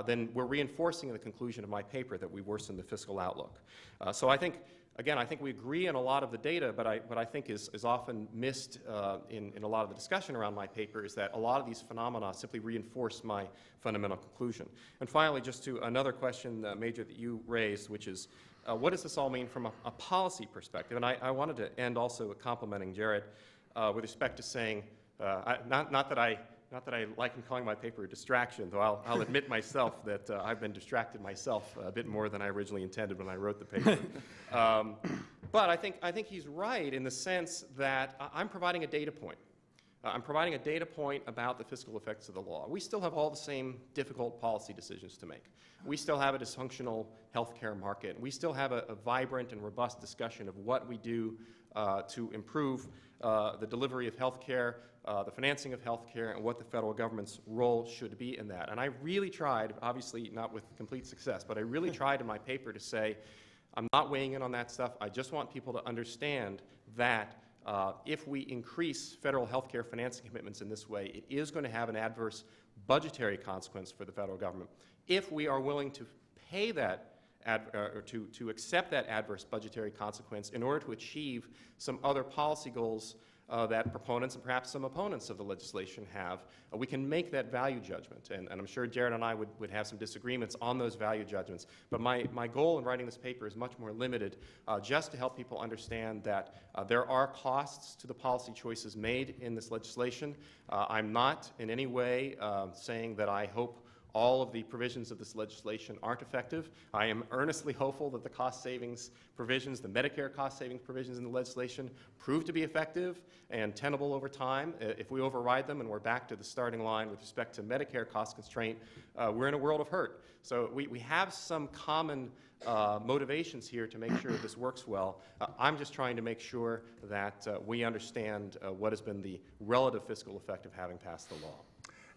then we're reinforcing the conclusion of my paper that we worsen the fiscal outlook. So I think, again, I think we agree on a lot of the data, but what I think is often missed in a lot of the discussion around my paper is that a lot of these phenomena simply reinforce my fundamental conclusion. And finally, just to another question, Major, that you raised, which is, what does this all mean from a policy perspective? And I wanted to end also complimenting Jared with respect to saying, not that I like him calling my paper a distraction, though I'll admit myself that I've been distracted myself a bit more than I originally intended when I wrote the paper. But I think he's right in the sense that I'm providing a data point. I'm providing a data point about the fiscal effects of the law. We still have all the same difficult policy decisions to make. We still have a dysfunctional healthcare market. We still have a vibrant and robust discussion of what we do to improve the delivery of healthcare, the financing of healthcare, and what the federal government's role should be in that. And I really tried, obviously not with complete success, but I really tried in my paper to say, I'm not weighing in on that stuff. I just want people to understand that if we increase federal healthcare financing commitments in this way, it is going to have an adverse budgetary consequence for the federal government. If we are willing to pay that, or to accept that adverse budgetary consequence in order to achieve some other policy goals that proponents and perhaps some opponents of the legislation have, we can make that value judgment. And I'm sure Jared and I would have some disagreements on those value judgments. But my goal in writing this paper is much more limited, just to help people understand that there are costs to the policy choices made in this legislation. I'm not in any way saying that I hope all of the provisions of this legislation aren't effective. I am earnestly hopeful that the cost savings provisions, the Medicare cost savings provisions in the legislation, prove to be effective and tenable over time. If we override them and we're back to the starting line with respect to Medicare cost constraint, we're in a world of hurt. So we have some common motivations here to make sure this works well. I'm just trying to make sure that we understand what has been the relative fiscal effect of having passed the law.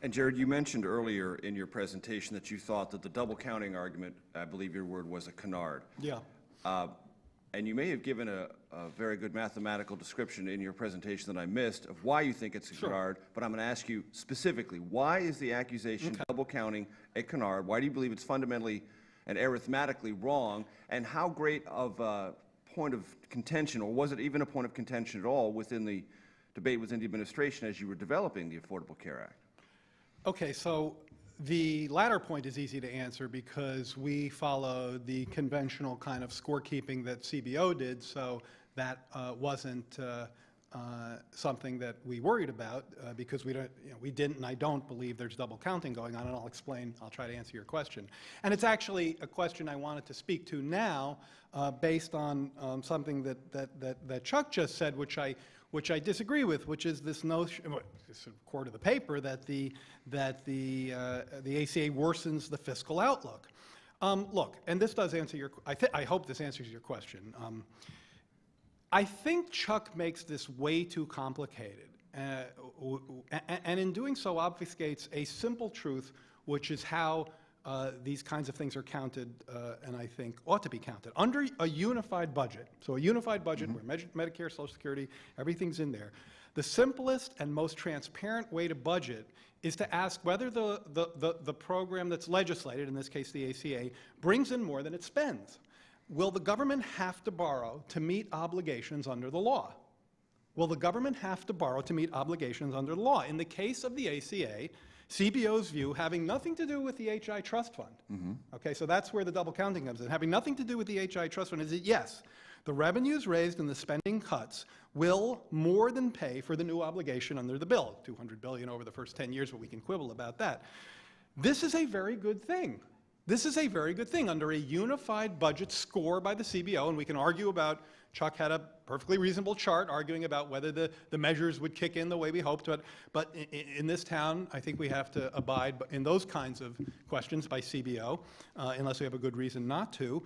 And Jared, you mentioned earlier in your presentation that you thought that the double counting argument, I believe your word was a canard. Yeah. And you may have given a very good mathematical description in your presentation that I missed of why you think it's a canard, but I'm going to ask you specifically, why is the accusation of double counting a canard? Why do you believe it's fundamentally and arithmetically wrong? And how great of a point of contention, or was it even a point of contention at all within the debate within the administration as you were developing the Affordable Care Act? Okay, so the latter point is easy to answer because we followed the conventional kind of scorekeeping that CBO did, so that wasn't something that we worried about because we didn't and I don't believe there's double counting going on, and I'll try to answer your question. And it's actually a question I wanted to speak to now based on something that Chuck just said, which I disagree with, which is this notion, this is core to the paper, that the ACA worsens the fiscal outlook. Look, and this does answer your, I hope this answers your question. I think Chuck makes this way too complicated, and in doing so obfuscates a simple truth, which is how these kinds of things are counted, and I think ought to be counted. Under a unified budget, so a unified budget where Medicare, Social Security, everything's in there, the simplest and most transparent way to budget is to ask whether the program that's legislated, in this case the ACA, brings in more than it spends. Will the government have to borrow to meet obligations under the law? Will the government have to borrow to meet obligations under the law? In the case of the ACA, CBO's view, having nothing to do with the HI Trust Fund, okay, so that's where the double counting comes in, having nothing to do with the HI Trust Fund, is that yes, the revenues raised and the spending cuts will more than pay for the new obligation under the bill, $200 billion over the first 10 years, but we can quibble about that. This is a very good thing. This is a very good thing under a unified budget score by the CBO, and we can argue about, Chuck had a perfectly reasonable chart arguing about whether the measures would kick in the way we hoped, but in this town, I think we have to abide in those kinds of questions by CBO, unless we have a good reason not to.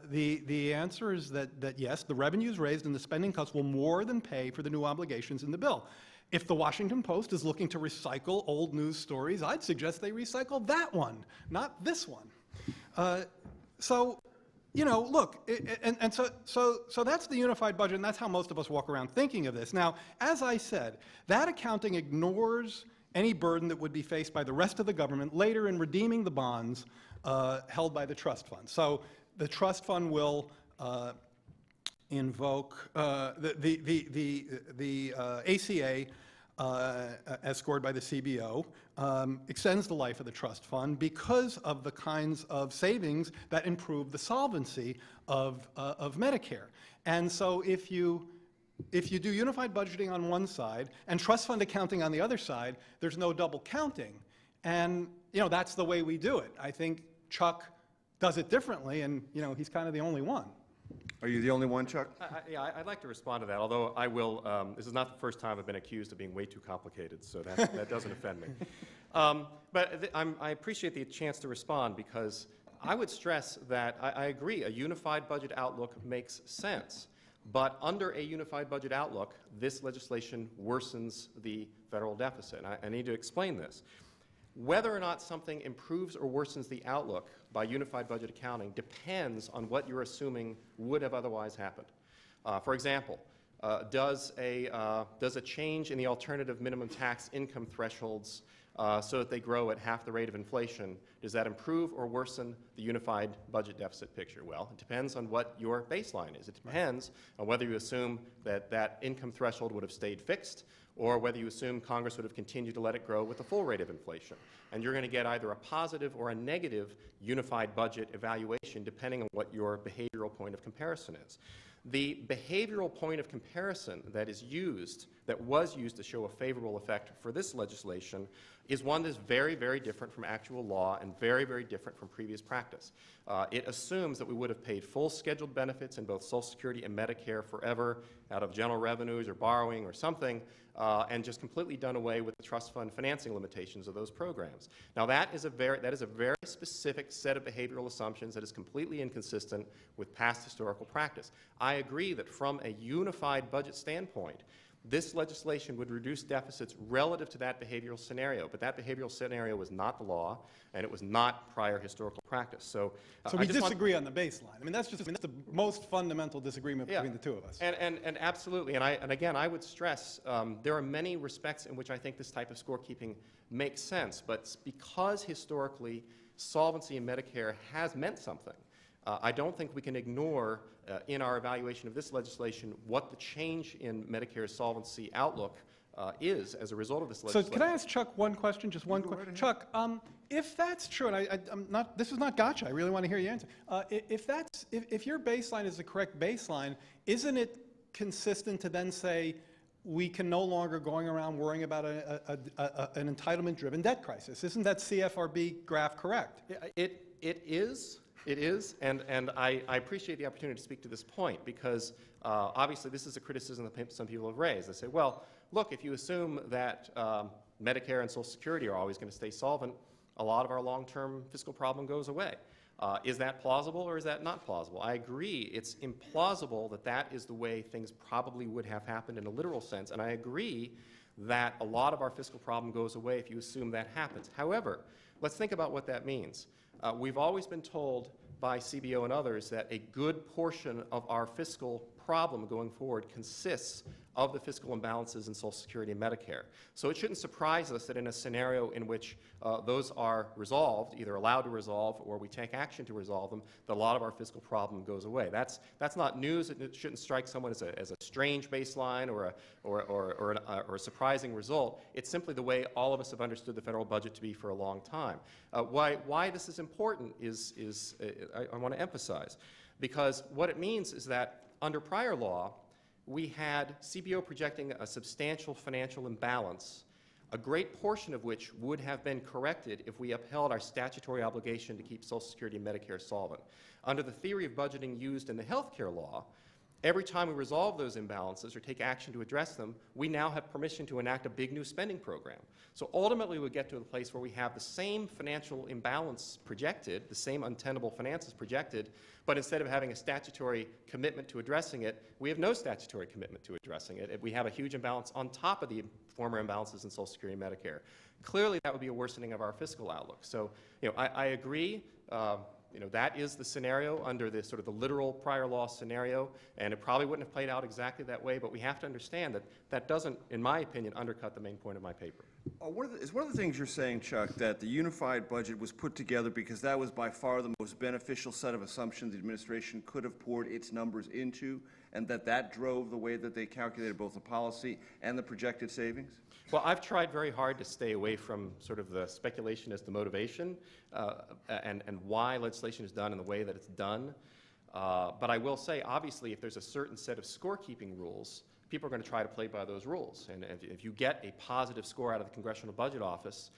The answer is that yes, the revenues raised and the spending cuts will more than pay for the new obligations in the bill. If the Washington Post is looking to recycle old news stories, I'd suggest they recycle that one, not this one. So, you know, look, so that's the unified budget, and that's how most of us walk around thinking of this. Now, as I said, that accounting ignores any burden that would be faced by the rest of the government later in redeeming the bonds held by the trust fund. So the trust fund will invoke the ACA, as scored by the CBO, extends the life of the trust fund because of the kinds of savings that improve the solvency of Medicare. And so if you do unified budgeting on one side and trust fund accounting on the other side, there's no double counting. And, you know, that's the way we do it. I think Chuck does it differently, and, you know, he's kind of the only one. Are you the only one, Chuck? Yeah, I'd like to respond to that, although I will, this is not the first time I've been accused of being way too complicated, so that doesn't offend me. I appreciate the chance to respond because I would stress that I agree, a unified budget outlook makes sense. But under a unified budget outlook, this legislation worsens the federal deficit. And I need to explain this. Whether or not something improves or worsens the outlook by unified budget accounting depends on what you're assuming would have otherwise happened. For example, does a change in the alternative minimum tax income thresholds so that they grow at half the rate of inflation, does that improve or worsen the unified budget deficit picture? Well, it depends on what your baseline is. It depends on whether you assume that that income threshold would have stayed fixed or whether you assume Congress would have continued to let it grow with the full rate of inflation. And you're going to get either a positive or a negative unified budget evaluation depending on what your behavioral point of comparison is. The behavioral point of comparison that was used to show a favorable effect for this legislation is one that's very, very different from actual law and very, very different from previous practice. It assumes that we would have paid full scheduled benefits in both Social Security and Medicare forever out of general revenues or borrowing or something, and just completely done away with the trust fund financing limitations of those programs. Now that is a very specific set of behavioral assumptions that is completely inconsistent with past historical practice. I agree that from a unified budget standpoint, this legislation would reduce deficits relative to that behavioral scenario, but that behavioral scenario was not the law, and it was not prior historical practice. So we disagree on the baseline. I mean, that's the most fundamental disagreement between the two of us. And absolutely, and again, I would stress there are many respects in which I think this type of scorekeeping makes sense, but because historically solvency in Medicare has meant something, I don't think we can ignore in our evaluation of this legislation what the change in Medicare's solvency outlook is as a result of this legislation. So can I ask Chuck one question, just one question? Chuck, if that's true, and I'm not, this is not gotcha, I really want to hear your answer. If your baseline is the correct baseline, isn't it consistent to then say we can no longer going around worrying about an entitlement-driven debt crisis? Isn't that CFRB graph correct? It is. It is, and I appreciate the opportunity to speak to this point because obviously this is a criticism that some people have raised. They say, well, look, if you assume that Medicare and Social Security are always going to stay solvent, a lot of our long-term fiscal problem goes away. Is that plausible or is that not plausible? I agree it's implausible that that is the way things probably would have happened in a literal sense, and I agree that a lot of our fiscal problem goes away if you assume that happens. However, let's think about what that means. We've always been told by CBO and others that a good portion of our fiscal problem going forward consists of the fiscal imbalances in Social Security and Medicare. So it shouldn't surprise us that in a scenario in which those are resolved, either allowed to resolve or we take action to resolve them, that a lot of our fiscal problem goes away. That's not news. It shouldn't strike someone as a strange baseline or a surprising result. It's simply the way all of us have understood the federal budget to be for a long time. Why this is important is I want to emphasize, because what it means is that under prior law, we had CBO projecting a substantial financial imbalance, a great portion of which would have been corrected if we upheld our statutory obligation to keep Social Security and Medicare solvent. Under the theory of budgeting used in the healthcare law, every time we resolve those imbalances or take action to address them, we now have permission to enact a big new spending program. So ultimately we get to a place where we have the same financial imbalance projected, the same untenable finances projected, but instead of having a statutory commitment to addressing it, we have no statutory commitment to addressing it. We have a huge imbalance on top of the former imbalances in Social Security and Medicare. Clearly that would be a worsening of our fiscal outlook. So I agree. That is the scenario under the sort of the literal prior law scenario, and it probably wouldn't have played out exactly that way, but we have to understand that that doesn't, in my opinion, undercut the main point of my paper. Is one of the things you're saying, Chuck, that the unified budget was put together because that was by far the most beneficial set of assumptions the administration could have poured its numbers into, and that drove the way that they calculated both the policy and the projected savings? Well, I've tried very hard to stay away from sort of the speculation as to motivation and why legislation is done in the way that it's done. But I will say, obviously, if there's a certain set of scorekeeping rules, people are going to try to play by those rules. And if you get a positive score out of the Congressional Budget Office,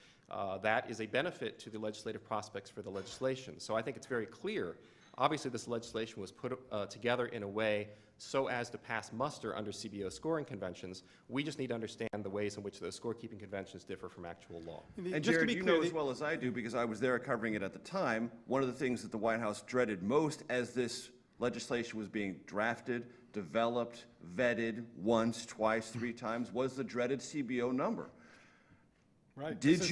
that is a benefit to the legislative prospects for the legislation. So I think it's very clear Obviously, this legislation was put together in a way so as to pass muster under CBO scoring conventions. We just need to understand the ways in which those scorekeeping conventions differ from actual law. And Just to Jared, be you clear, know as well as I do, because I was there covering it at the time, one of the things that the White House dreaded most as this legislation was being drafted, developed, vetted once, twice, 3 times, was the dreaded CBO number. right. Did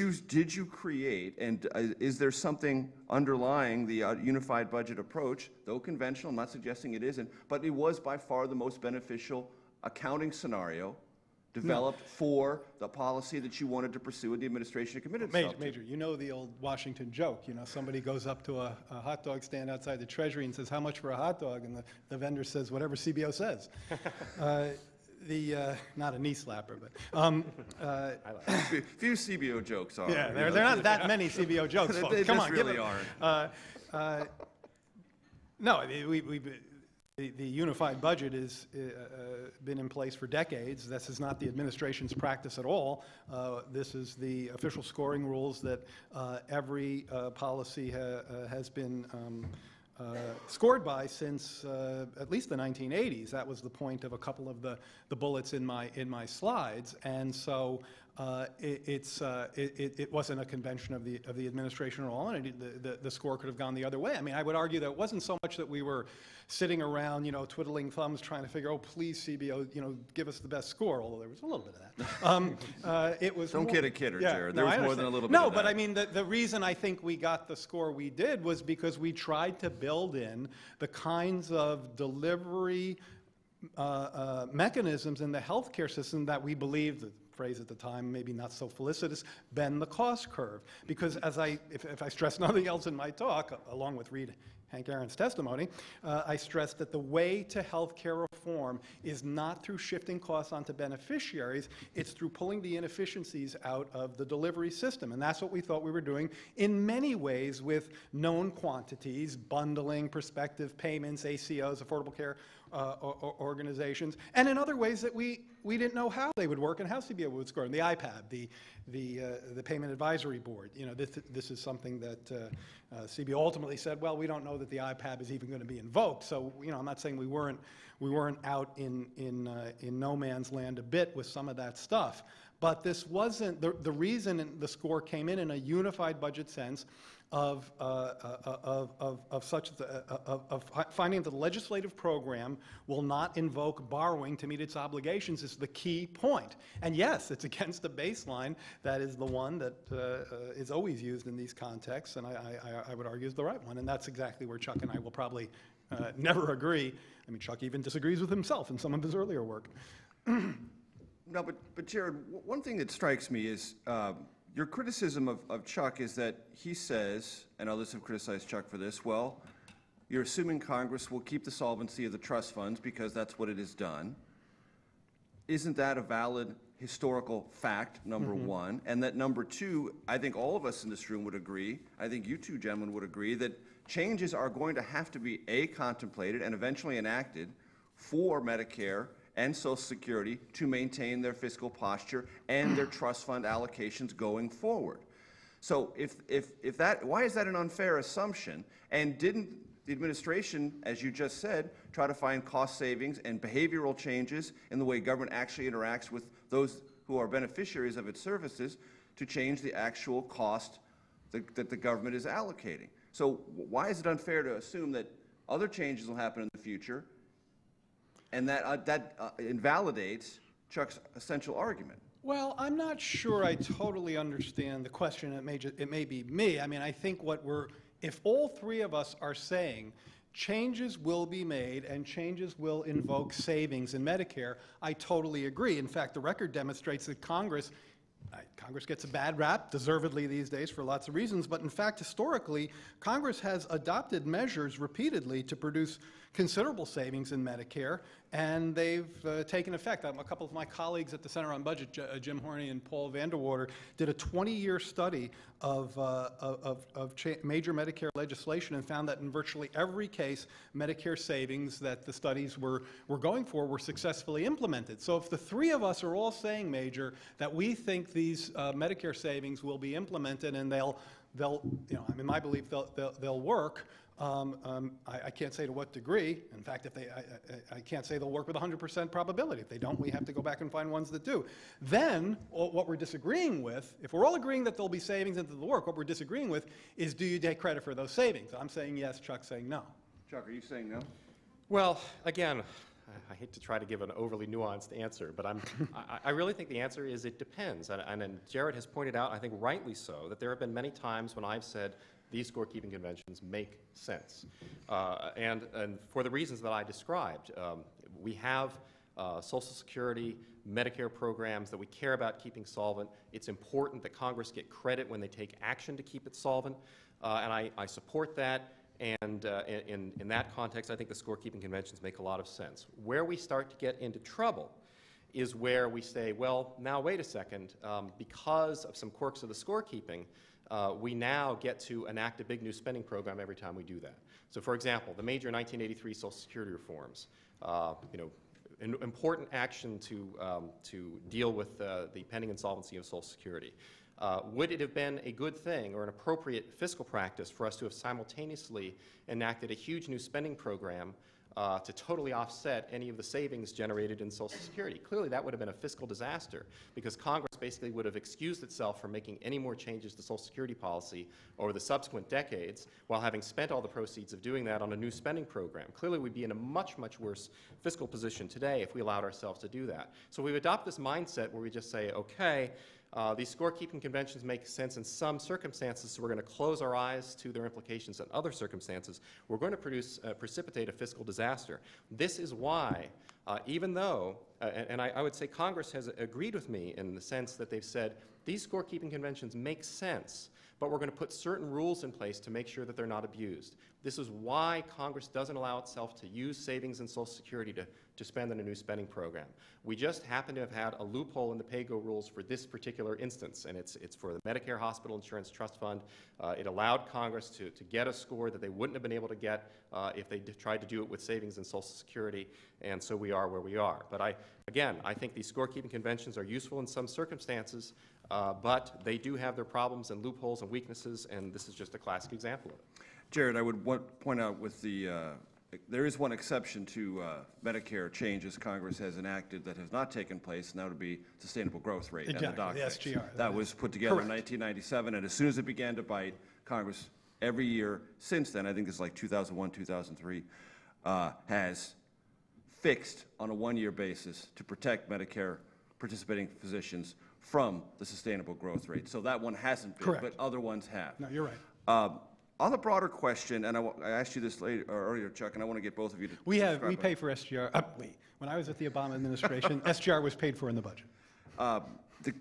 you create, and is there something underlying the unified budget approach, though conventional, I'm not suggesting it isn't, but it was by far the most beneficial accounting scenario developed for the policy that you wanted to pursue and the administration committed itself to? Major, you know the old Washington joke, somebody goes up to a hot dog stand outside the Treasury and says, how much for a hot dog? And the vendor says, whatever CBO says. Not a knee slapper, but, Few CBO jokes are. yeah, you there know. are not that many CBO jokes, folks. They Come just on, give really it. aren't. No, the unified budget has been in place for decades. This is not the administration's practice at all. This is the official scoring rules that every policy has been scored by since at least the 1980s. That was the point of a couple of the bullets in my slides, and so it wasn't a convention of the administration at all, and the score could have gone the other way. I mean, I would argue that it wasn't so much that we were sitting around, twiddling thumbs, trying to figure, oh, please, CBO, give us the best score, although there was a little bit of that. It was Don't more, kid a kidder, yeah, Jared. no, There was I more than a understand. little bit No, of that. but I mean, the reason I think we got the score we did was because we tried to build in the kinds of delivery mechanisms in the healthcare system that we believed, the phrase at the time, maybe not so felicitous, bend the cost curve. Because if I stress nothing else in my talk, along with read Hank Aaron's testimony, I stressed that the way to healthcare reform is not through shifting costs onto beneficiaries, it's through pulling the inefficiencies out of the delivery system. And that's what we thought we were doing in many ways with known quantities, bundling, prospective payments, ACOs, affordable care organizations, and in other ways that we didn't know how they would work and how CBO would score. And the IPAB, the Payment Advisory Board, this is something that CBO ultimately said, well, we don't know that the IPAB is even going to be invoked. So, I'm not saying we weren't out in no man's land a bit with some of that stuff. But this wasn't the reason the score came in a unified budget sense of finding that the legislative program will not invoke borrowing to meet its obligations is the key point. And yes, it's against a baseline that is the one that is always used in these contexts, and I would argue is the right one. And that's exactly where Chuck and I will probably never agree. I mean, Chuck even disagrees with himself in some of his earlier work. No, but Jared, one thing that strikes me is your criticism of Chuck is that he says, and others have criticized Chuck for this, well, you're assuming Congress will keep the solvency of the trust funds because that's what it has done. Isn't that a valid historical fact, number one? And that number two, I think all of us in this room would agree, I think you two gentlemen would agree, that changes are going to have to be, A, contemplated and eventually enacted for Medicare and Social Security to maintain their fiscal posture and their trust fund allocations going forward. So if that, why is that an unfair assumption? And didn't the administration, as you just said, try to find cost savings and behavioral changes in the way government actually interacts with those who are beneficiaries of its services to change the actual cost that the government is allocating? So why is it unfair to assume that other changes will happen in the future and that invalidates Chuck's essential argument? Well, I'm not sure I totally understand the question. It may be me. I mean, I think if all three of us are saying changes will be made and changes will invoke savings in Medicare, I totally agree. In fact, the record demonstrates that Congress gets a bad rap, deservedly these days for lots of reasons, but in fact, historically, Congress has adopted measures repeatedly to produce considerable savings in Medicare, and they've taken effect. A couple of my colleagues at the Center on Budget, Jim Horney and Paul Vanderwater, did a 20-year study of major Medicare legislation and found that in virtually every case, Medicare savings that the studies were going for were successfully implemented. So if the three of us are all saying, Major, that we think these Medicare savings will be implemented and they'll, in my belief, they'll work, I can't say to what degree. In fact, if I can't say they'll work with 100% probability. If they don't, we have to go back and find ones that do. Then, what we're disagreeing with, if we're all agreeing that there'll be savings into the work, what we're disagreeing with is, do you take credit for those savings? I'm saying yes, Chuck's saying no. Chuck, are you saying no? Well, again, I hate to try to give an overly nuanced answer, but I really think the answer is it depends. And Jared has pointed out, I think rightly so, that there have been many times when I've said these scorekeeping conventions make sense. And for the reasons that I described, we have Social Security, Medicare programs that we care about keeping solvent. It's important that Congress get credit when they take action to keep it solvent, and I support that. And in that context, I think the scorekeeping conventions make a lot of sense. Where we start to get into trouble is where we say, well, now wait a second, because of some quirks of the scorekeeping, we now get to enact a big new spending program every time we do that. So, for example, the major 1983 Social Security reforms, an important action to deal with the pending insolvency of Social Security. Would it have been a good thing or an appropriate fiscal practice for us to have simultaneously enacted a huge new spending program to totally offset any of the savings generated in Social Security? Clearly, that would have been a fiscal disaster because Congress basically would have excused itself from making any more changes to Social Security policy over the subsequent decades while having spent all the proceeds of doing that on a new spending program. Clearly, we'd be in a much, much worse fiscal position today if we allowed ourselves to do that. So we've adopted this mindset where we just say, okay, these scorekeeping conventions make sense in some circumstances, so we're going to close our eyes to their implications in other circumstances. We're going to precipitate a fiscal disaster. This is why, even though, and I would say Congress has agreed with me in the sense that they've said, these scorekeeping conventions make sense, but we're going to put certain rules in place to make sure that they're not abused. This is why Congress doesn't allow itself to use savings in Social Security to spend on a new spending program. We just happen to have had a loophole in the pay-go rules for this particular instance, and it's for the Medicare Hospital Insurance Trust Fund. It allowed Congress to get a score that they wouldn't have been able to get if they tried to do it with savings in Social Security, and so we are where we are. But again, I think these scorekeeping conventions are useful in some circumstances, but they do have their problems and loopholes and weaknesses, and this is just a classic example of it. Jared, I would point out with the, there is one exception to Medicare changes Congress has enacted that has not taken place, and that would be sustainable growth rate and the doc the rates. SGR. That was put together in Correct. 1997, and as soon as it began to bite, Congress every year since then, I think it's like 2001, 2003, has fixed on a one-year basis to protect Medicare participating physicians from the sustainable growth rate. So that one hasn't been, Correct. but other ones have. No, you're right. On the broader question, and I asked you this earlier, Chuck, and I want to get both of you to We describe it. pay for SGR. When I was at the Obama administration, SGR was paid for in the budget.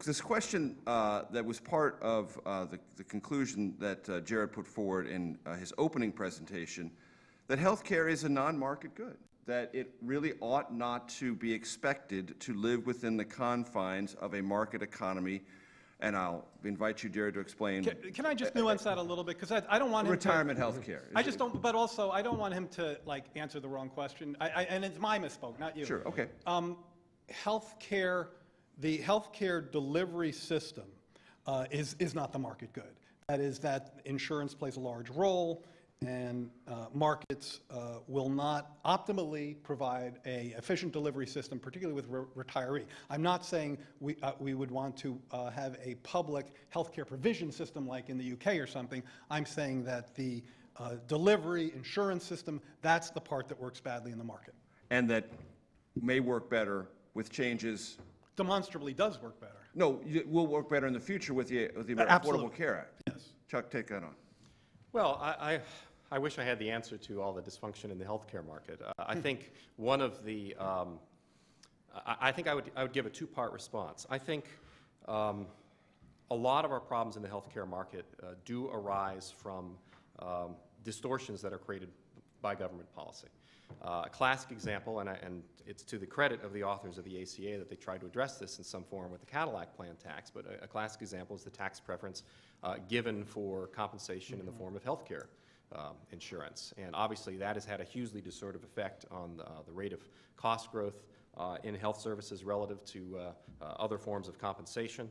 This question that was part of the conclusion that Jared put forward in his opening presentation, that health care is a non-market good, that it really ought not to be expected to live within the confines of a market economy. And I'll invite you, Jared, to explain. Can I just nuance that a little bit? Because I don't want him Retirement health care. I just don't, but also I don't want him to answer the wrong question. And it's my misspoke, not you. Sure, okay. Healthcare, the healthcare delivery system is not the market good. That is that insurance plays a large role, and markets will not optimally provide an efficient delivery system, particularly with retiree. I'm not saying we would want to have a public healthcare provision system like in the UK or something. I'm saying that the delivery insurance system, that's the part that works badly in the market. And that may work better with changes. Demonstrably does work better. No, it will work better in the future with the Absolutely. Affordable Care Act. Yes. Chuck, take that on. Well, I wish I had the answer to all the dysfunction in the healthcare market. I think one of the, I think I would give a two-part response. I think a lot of our problems in the healthcare market do arise from distortions that are created by government policy. A classic example, and it's to the credit of the authors of the ACA that they tried to address this in some form with the Cadillac plan tax, but a classic example is the tax preference given for compensation in the form of healthcare insurance. And obviously that has had a hugely distortive effect on the rate of cost growth in health services relative to other forms of compensation.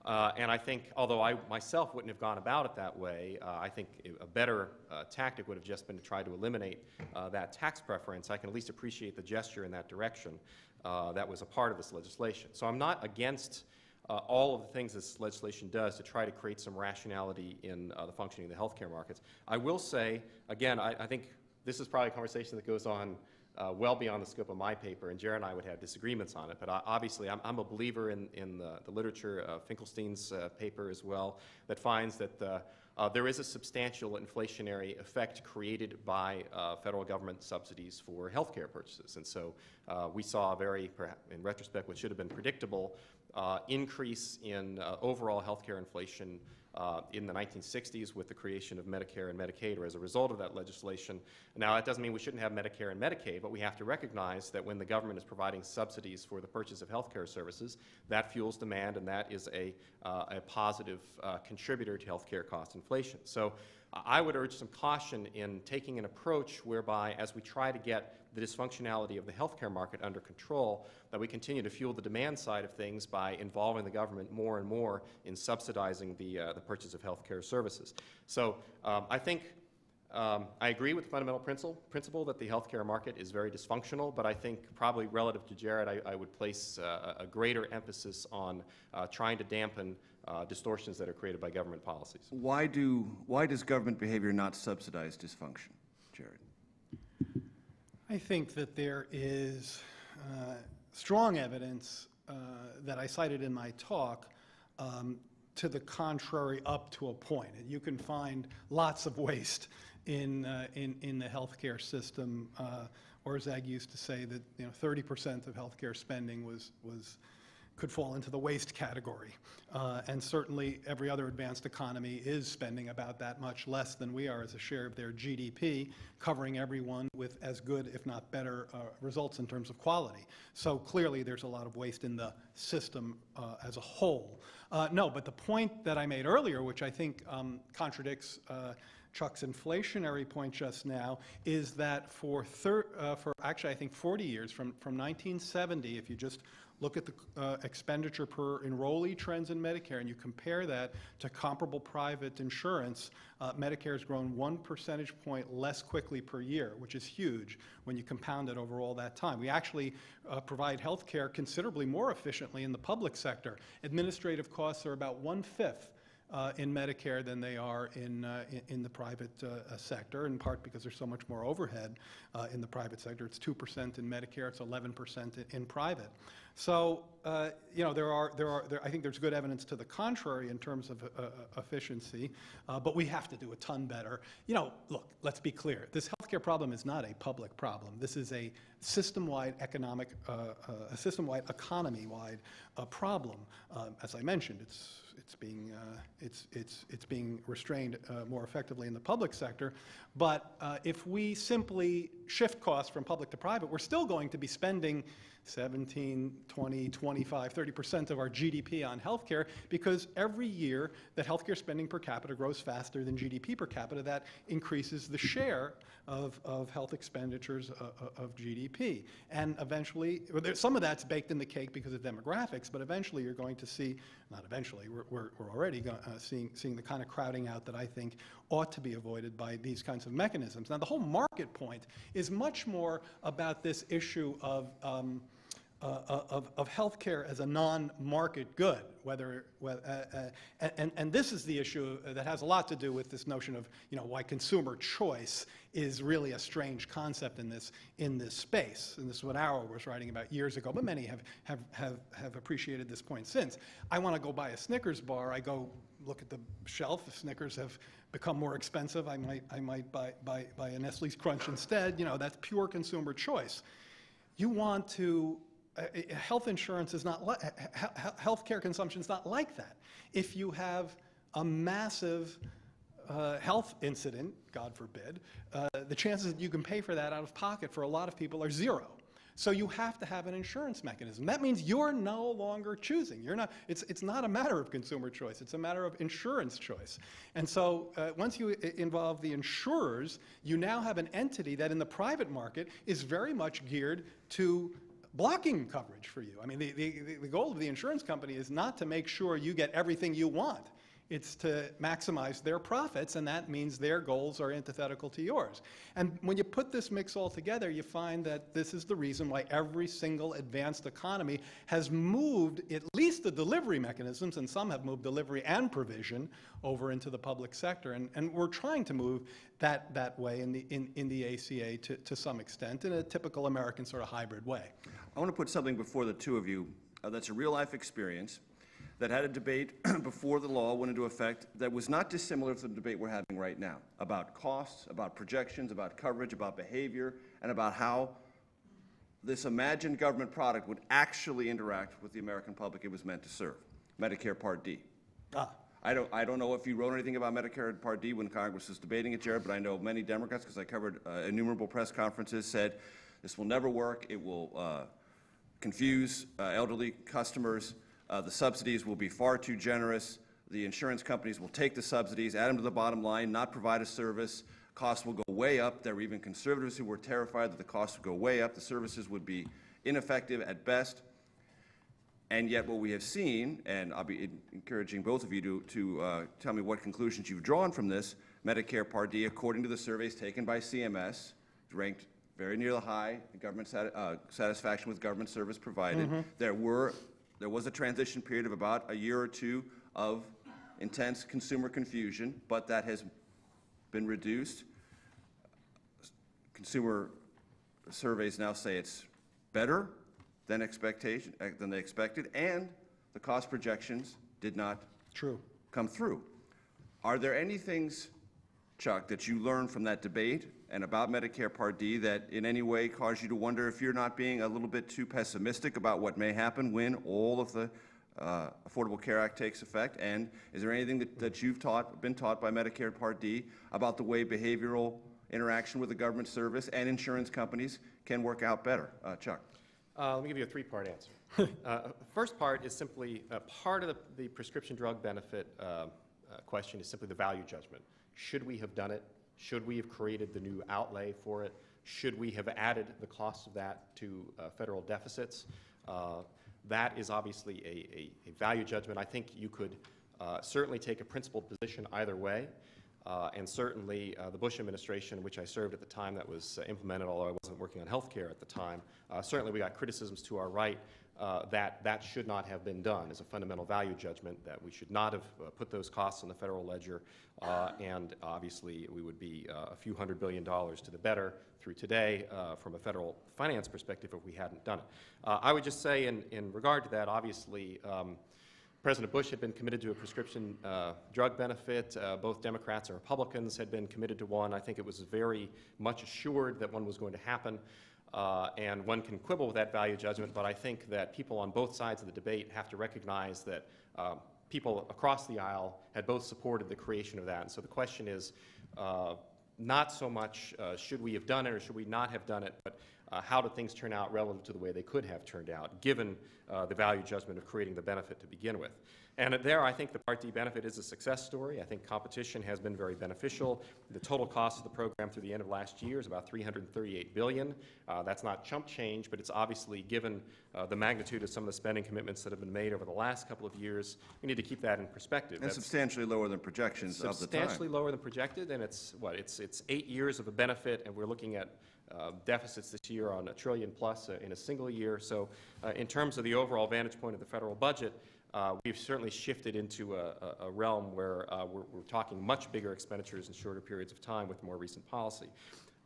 And I think, although I myself wouldn't have gone about it that way, I think a better tactic would have just been to try to eliminate that tax preference. I can at least appreciate the gesture in that direction that was a part of this legislation. So I'm not against all of the things this legislation does to try to create some rationality in the functioning of the healthcare markets. I will say, again, I think this is probably a conversation that goes on well beyond the scope of my paper, and Jared and I would have disagreements on it, but obviously I'm a believer in the literature, Finkelstein's paper as well, that finds that there is a substantial inflationary effect created by federal government subsidies for healthcare purchases. And so we saw a very, in retrospect, what should have been predictable increase in overall healthcare inflation in the 1960s with the creation of Medicare and Medicaid, or as a result of that legislation. Now, that doesn't mean we shouldn't have Medicare and Medicaid, but we have to recognize that when the government is providing subsidies for the purchase of healthcare services, that fuels demand, and that is a positive contributor to healthcare cost inflation. So I would urge some caution in taking an approach whereby, as we try to get the dysfunctionality of the healthcare market under control, that we continue to fuel the demand side of things by involving the government more and more in subsidizing the purchase of healthcare services. So I think I agree with the fundamental principle that the healthcare market is very dysfunctional, but I think probably relative to Jared, I would place a greater emphasis on trying to dampen distortions that are created by government policies. Why does government behavior not subsidize dysfunction, Jared? I think that there is strong evidence that I cited in my talk to the contrary up to a point. And you can find lots of waste in the healthcare system. Orzag used to say that 30% of healthcare spending could fall into the waste category. And certainly every other advanced economy is spending about that much less than we are as a share of their GDP, covering everyone with as good, if not better, results in terms of quality. So clearly there's a lot of waste in the system as a whole. No, but the point that I made earlier, which I think contradicts Chuck's inflationary point just now, is that for actually I think 40 years, from 1970, if you just look at the expenditure per enrollee trends in Medicare and you compare that to comparable private insurance, Medicare has grown 1 percentage point less quickly per year, which is huge when you compound it over all that time. We actually provide health care considerably more efficiently in the public sector. Administrative costs are about 1/5 in Medicare than they are in the private sector, in part because there's so much more overhead in the private sector. It's 2% in Medicare, it's 11% in private. So, I think there's good evidence to the contrary in terms of efficiency, but we have to do a ton better. Look, let's be clear. This healthcare problem is not a public problem. This is a system-wide economy-wide problem. As I mentioned, it's being restrained more effectively in the public sector. But if we simply shift costs from public to private, we're still going to be spending 17, 20, 25, 30% of our GDP on healthcare, because every year that healthcare spending per capita grows faster than GDP per capita, that increases the share of health expenditures of GDP. And eventually, some of that's baked in the cake because of demographics, but eventually you're going to see, not eventually, we're already seeing the kind of crowding out that I think ought to be avoided by these kinds of mechanisms. Now, the whole market point is much more about this issue of healthcare as a non-market good, and this is the issue that has a lot to do with this notion of why consumer choice is really a strange concept in this space. And this is what Arrow was writing about years ago, but many have appreciated this point since. I want to go buy a Snickers bar. I go look at the shelf. If Snickers have become more expensive, I might buy a Nestle's Crunch instead. That's pure consumer choice. You want to. Health insurance is not healthcare consumption is not like that. If you have a massive health incident, God forbid, the chances that you can pay for that out of pocket for a lot of people are zero. So you have to have an insurance mechanism. That means you're no longer choosing. It's not a matter of consumer choice. It's a matter of insurance choice. And so once you involve the insurers, you now have an entity that in the private market is very much geared to blocking coverage for you. I mean, the goal of the insurance company is not to make sure you get everything you want. It's to maximize their profits, and that means their goals are antithetical to yours. And when you put this mix all together, you find that this is the reason why every single advanced economy has moved at least the delivery mechanisms, and some have moved delivery and provision over into the public sector. And we're trying to move that way in the ACA to some extent, in a typical American sort of hybrid way. I want to put something before the two of you that's a real-life experience that had a debate before the law went into effect that was not dissimilar to the debate we're having right now about costs, about projections, about coverage, about behavior, and about how this imagined government product would actually interact with the American public it was meant to serve, Medicare Part D. I don't know if you wrote anything about Medicare Part D when Congress was debating it, Jared, but I know many Democrats, because I covered innumerable press conferences, said this will never work, it will confuse elderly customers, the subsidies will be far too generous, the insurance companies will take the subsidies, add them to the bottom line, not provide a service, costs will go way up. There were even conservatives who were terrified that the costs would go way up, the services would be ineffective at best. And yet what we have seen, and I'll be encouraging both of you to tell me what conclusions you've drawn from this, Medicare Part D, according to the surveys taken by CMS, is ranked very near the high in government satisfaction with government service provided. There was a transition period of about a year or two of intense consumer confusion, but that has been reduced. Consumer surveys now say it's better than they expected, and the cost projections did not come through. Are there any things, Chuck, that you learned from that debate and about Medicare Part D that in any way cause you to wonder if you're not being a little bit too pessimistic about what may happen when all of the Affordable Care Act takes effect? And is there anything that you've been taught by Medicare Part D about the way behavioral interaction with the government service and insurance companies can work out better? Chuck. Let me give you a three-part answer. First part is simply part of the prescription drug benefit question is simply the value judgment. Should we have done it? Should we have created the new outlay for it? Should we have added the cost of that to federal deficits? That is obviously a value judgment. I think you could certainly take a principled position either way. And certainly the Bush administration, which I served at the time that was implemented, although I wasn't working on health care at the time, certainly we got criticisms to our right that should not have been done as a fundamental value judgment, that we should not have put those costs in the federal ledger, and obviously we would be a few $100 billion to the better through today from a federal finance perspective if we hadn't done it. I would just say in regard to that, obviously, President Bush had been committed to a prescription drug benefit. Both Democrats and Republicans had been committed to one. I think it was very much assured that one was going to happen. And one can quibble with that value judgment, but I think that people on both sides of the debate have to recognize that people across the aisle had both supported the creation of that. And so the question is not so much should we have done it or should we not have done it, but how did things turn out relative to the way they could have turned out, given the value judgment of creating the benefit to begin with. And there, I think the Part D benefit is a success story. I think competition has been very beneficial. The total cost of the program through the end of last year is about $338 billion. That's not chump change, but it's obviously, given the magnitude of some of the spending commitments that have been made over the last couple of years, we need to keep that in perspective. And substantially lower than projections of the time. Substantially lower than projected, and it's 8 years of a benefit, and we're looking at deficits this year on $1 trillion plus in a single year. So in terms of the overall vantage point of the federal budget, we've certainly shifted into a realm where we're talking much bigger expenditures in shorter periods of time with more recent policy.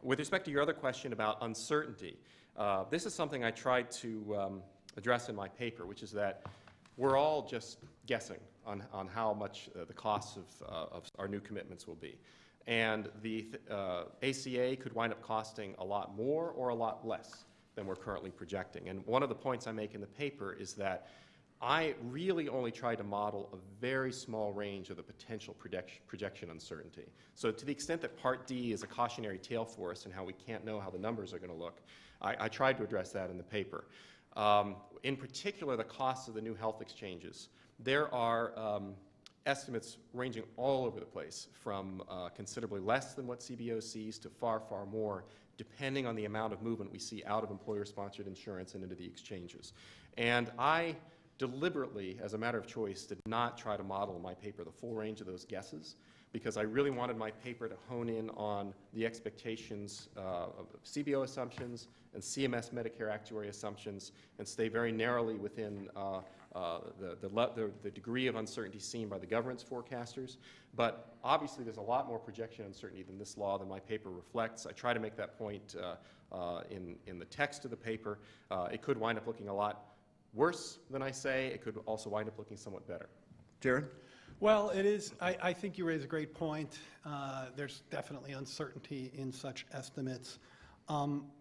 With respect to your other question about uncertainty, this is something I tried to address in my paper, which is that we're all just guessing on how much the costs of our new commitments will be. And the ACA could wind up costing a lot more or a lot less than we're currently projecting. And one of the points I make in the paper is that I really only tried to model a very small range of the potential projection uncertainty. So to the extent that Part D is a cautionary tale for us and how we can't know how the numbers are going to look, I tried to address that in the paper. In particular, the costs of the new health exchanges. There are estimates ranging all over the place, from considerably less than what CBO sees to far, far more, depending on the amount of movement we see out of employer-sponsored insurance and into the exchanges. And I deliberately, as a matter of choice, did not try to model in my paper the full range of those guesses, because I really wanted my paper to hone in on the expectations of CBO assumptions and CMS Medicare actuary assumptions, and stay very narrowly within the degree of uncertainty seen by the government's forecasters. But obviously there's a lot more projection uncertainty than this law than my paper reflects. I try to make that point in the text of the paper. It could wind up looking a lot worse than I say. It could also wind up looking somewhat better. Jared? Well, it is, I think you raise a great point. There's definitely uncertainty in such estimates.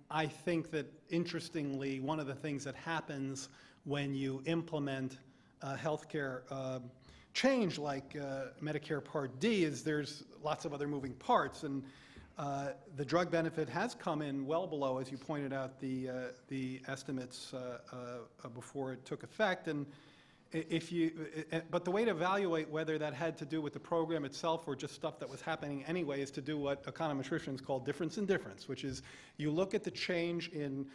I think that, interestingly, one of the things that happens when you implement healthcare change like Medicare Part D is there's lots of other moving parts, and the drug benefit has come in well below, as you pointed out, the estimates before it took effect. And but the way to evaluate whether that had to do with the program itself or just stuff that was happening anyway is to do what econometricians call difference in difference, which is you look at the change in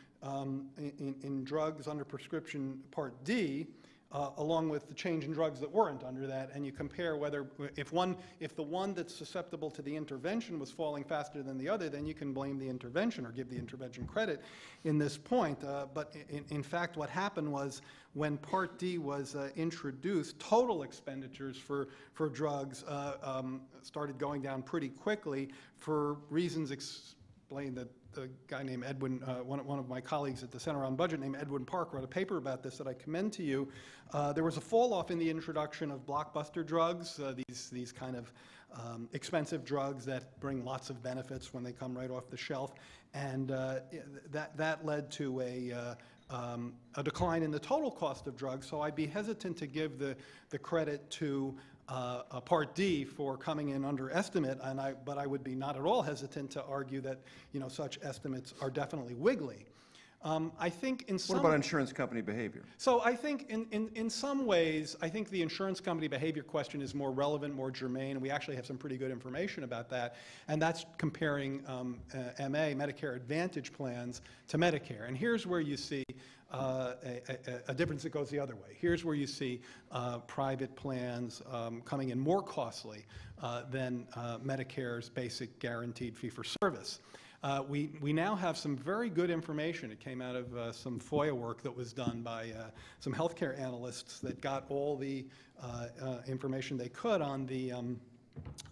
drugs under prescription Part D along with the change in drugs that weren't under that, and you compare whether if the one that's susceptible to the intervention was falling faster than the other, then you can blame the intervention or give the intervention credit in this point. But in fact, what happened was when Part D was introduced, total expenditures for drugs started going down pretty quickly for reasons explained that the guy named Edwin, one of my colleagues at the Center on Budget named Edwin Park wrote a paper about this that I commend to you. There was a fall off in the introduction of blockbuster drugs, these kind of expensive drugs that bring lots of benefits when they come right off the shelf, and that led to a decline in the total cost of drugs. So I'd be hesitant to give the credit to Part D for coming in under estimate, but I would be not at all hesitant to argue that such estimates are definitely wiggly. I think in some... What about insurance company behavior? So I think in some ways, I think the insurance company behavior question is more relevant, more germane, and we actually have some pretty good information about that, and that's comparing Medicare Advantage plans to Medicare. And here's where you see a difference that goes the other way. Here's where you see private plans coming in more costly than Medicare's basic guaranteed fee-for-service. We now have some very good information. It came out of some FOIA work that was done by some healthcare analysts that got all the information they could on the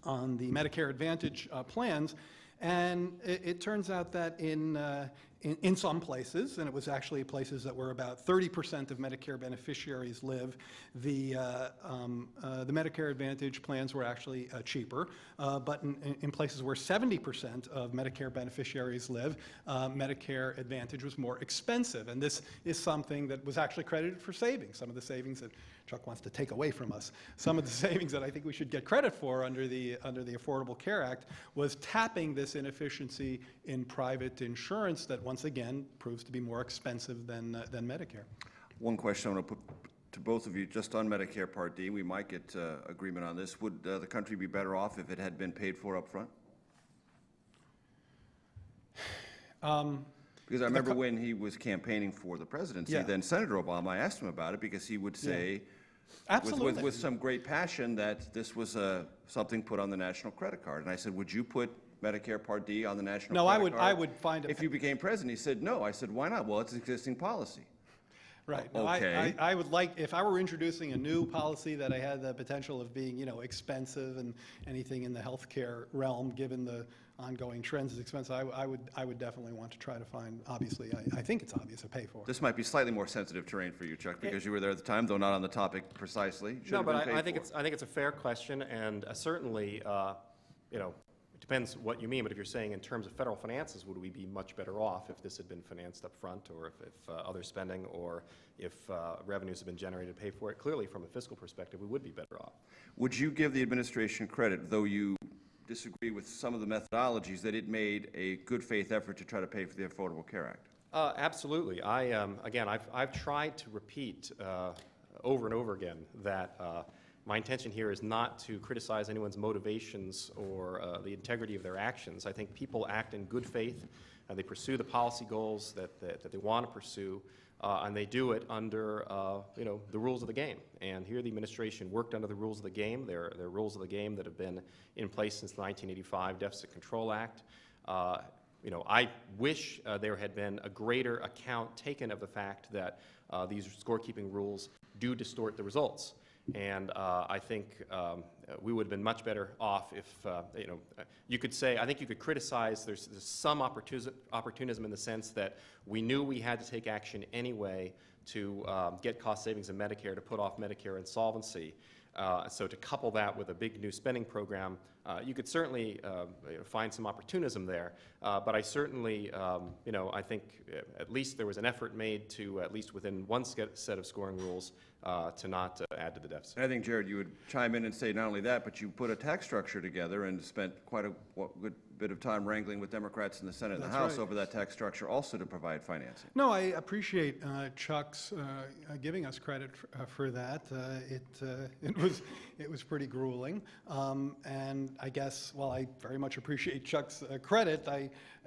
Medicare Advantage plans. And it turns out that in some places, and it was actually places that were about 30% of Medicare beneficiaries live, the Medicare Advantage plans were actually cheaper. But in places where 70% of Medicare beneficiaries live, Medicare Advantage was more expensive. And this is something that was actually credited for savings. Some of the savings that Chuck wants to take away from us. Some of the savings that I think we should get credit for under the Affordable Care Act was tapping this inefficiency in private insurance that once again proves to be more expensive than Medicare. One question I want to put to both of you just on Medicare Part D. We might get agreement on this. Would the country be better off if it had been paid for up front? Because I remember when he was campaigning for the presidency, then Senator Obama, I asked him about it because he would say, with some great passion, that this was something put on the national credit card. And I said, would you put Medicare Part D on the national credit card? I would find it. If you became president, he said, no. I said, why not? Well, it's existing policy. Right. No, okay. I would like, if I were introducing a new policy that I had the potential of being, expensive and anything in the healthcare realm, given the ongoing trends is expensive, I would definitely want to try to find, obviously, I think it's obvious, to pay for it. This might be slightly more sensitive terrain for you, Chuck, because you were there at the time, though not on the topic precisely. No, but I think it's a fair question, and certainly, it depends what you mean, but if you're saying in terms of federal finances, would we be much better off if this had been financed up front, or if other spending, or if revenues have been generated to pay for it? Clearly, from a fiscal perspective, we would be better off. Would you give the administration credit, though you disagree with some of the methodologies, that it made a good faith effort to try to pay for the Affordable Care Act? Absolutely. Again, I've tried to repeat over and over again that My intention here is not to criticize anyone's motivations or the integrity of their actions. I think people act in good faith. They pursue the policy goals that they want to pursue, and they do it under the rules of the game. And here the administration worked under the rules of the game. They're rules of the game that have been in place since the 1985 Deficit Control Act. I wish there had been a greater account taken of the fact that these scorekeeping rules do distort the results. And I think we would have been much better off if, you could say, I think you could criticize, there's some opportunism in the sense that we knew we had to take action anyway to get cost savings in Medicare, to put off Medicare insolvency. So to couple that with a big new spending program, you could certainly find some opportunism there. But I certainly, I think at least there was an effort made to, at least within one set of scoring rules, to not add to the deficit. And I think, Jared, you would chime in and say not only that, but you put a tax structure together and spent quite a good bit of time wrangling with Democrats in the Senate and the House over that tax structure also to provide financing. No, I appreciate Chuck's giving us credit for that. It was pretty grueling, and I guess while I very much appreciate Chuck's credit,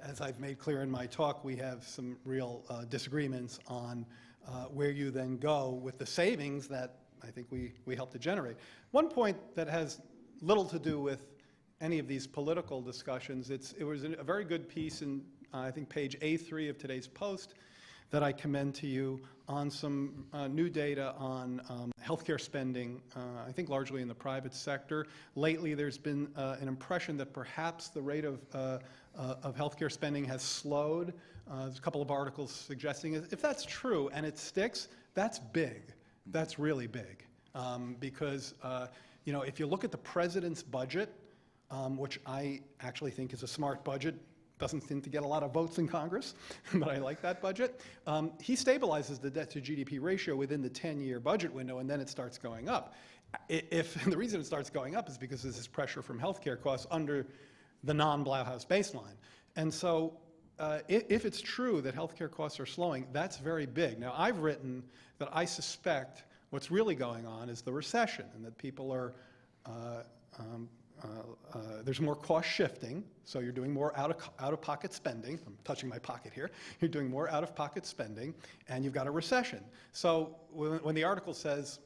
as I've made clear in my talk, we have some real disagreements on where you then go with the savings that I think we help to generate. One point that has little to do with any of these political discussions, it was a very good piece in, I think, page A3 of today's Post that I commend to you on some new data on healthcare spending, I think largely in the private sector. Lately, there's been an impression that perhaps the rate of healthcare spending has slowed. There's a couple of articles suggesting if that's true and it sticks, that's big. That's really big. Because if you look at the president's budget, which I actually think is a smart budget, doesn't seem to get a lot of votes in Congress, but I like that budget. He stabilizes the debt to GDP ratio within the 10-year budget window, and then it starts going up. The reason it starts going up is because there's this pressure from healthcare costs under the non-Blahous baseline. And so if it's true that healthcare costs are slowing, that's very big. Now, I've written that I suspect what's really going on is the recession, and that people are there's more cost shifting, so you're doing more out-of-pocket spending. I'm touching my pocket here. You're doing more out-of-pocket spending, and you've got a recession. So when the article says,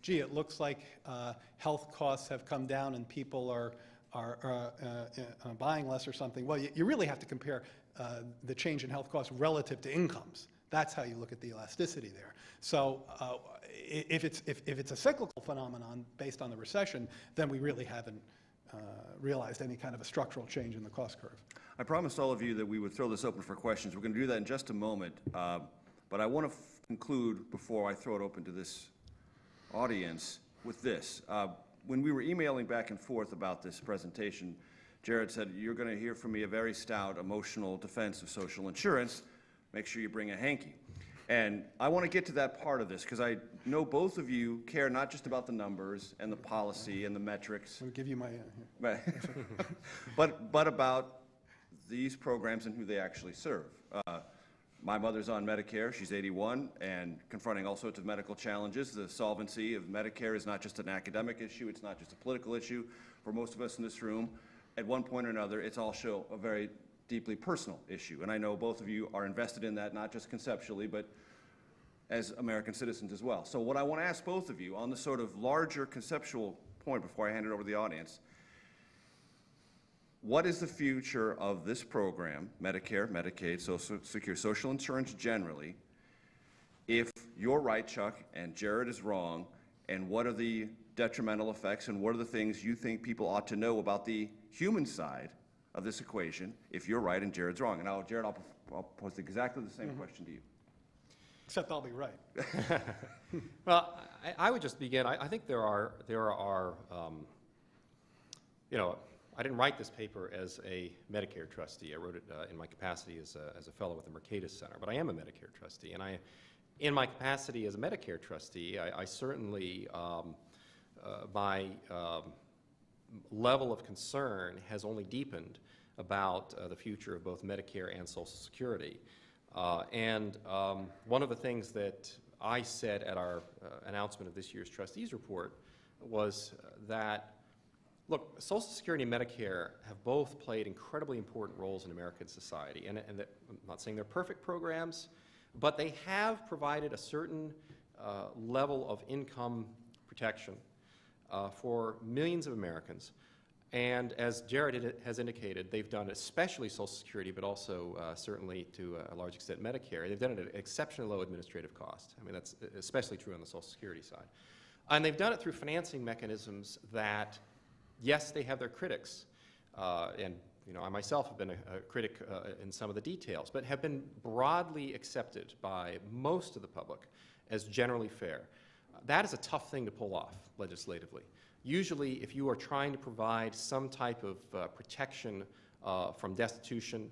gee, it looks like health costs have come down and people are buying less or something, well, you really have to compare the change in health costs relative to incomes. That's how you look at the elasticity there. So if it's a cyclical phenomenon based on the recession, then we really haven't realized any kind of a structural change in the cost curve. I promised all of you that we would throw this open for questions. We're going to do that in just a moment, but I want to conclude before I throw it open to this audience with this. When we were emailing back and forth about this presentation, Jared said, you're going to hear from me a very stout, emotional defense of social insurance. Make sure you bring a hanky. And I want to get to that part of this because I know both of you care not just about the numbers and the policy and the metrics. I'll give you my but about these programs and who they actually serve. My mother's on Medicare. She's 81 and confronting all sorts of medical challenges. The solvency of Medicare is not just an academic issue. It's not just a political issue. For most of us in this room, at one point or another, it's also a very deeply personal issue. And I know both of you are invested in that, not just conceptually, but as American citizens as well. So what I want to ask both of you on the sort of larger conceptual point before I hand it over to the audience, what is the future of this program, Medicare, Medicaid, Social Security, social insurance generally, if you're right, Chuck, and Jared is wrong, and what are the detrimental effects and what are the things you think people ought to know about the human side of this equation if you're right and Jared's wrong? And now, Jared, I'll pose exactly the same question to you. Except I'll be right. Well, I would just begin. I think there are I didn't write this paper as a Medicare trustee. I wrote it in my capacity as a fellow with the Mercatus Center. But I am a Medicare trustee, and in my capacity as a Medicare trustee, I certainly my level of concern has only deepened about the future of both Medicare and Social Security. And one of the things that I said at our announcement of this year's trustees report was that, look, Social Security and Medicare have both played incredibly important roles in American society. And I'm not saying they're perfect programs, but they have provided a certain level of income protection for millions of Americans. And as Jared has indicated, they've done, especially Social Security, but also certainly to a large extent Medicare, they've done it at an exceptionally low administrative cost. I mean, that's especially true on the Social Security side. And they've done it through financing mechanisms that, yes, they have their critics, and you know, I myself have been a critic in some of the details, but have been broadly accepted by most of the public as generally fair. That is a tough thing to pull off legislatively. Usually, if you are trying to provide some type of protection from destitution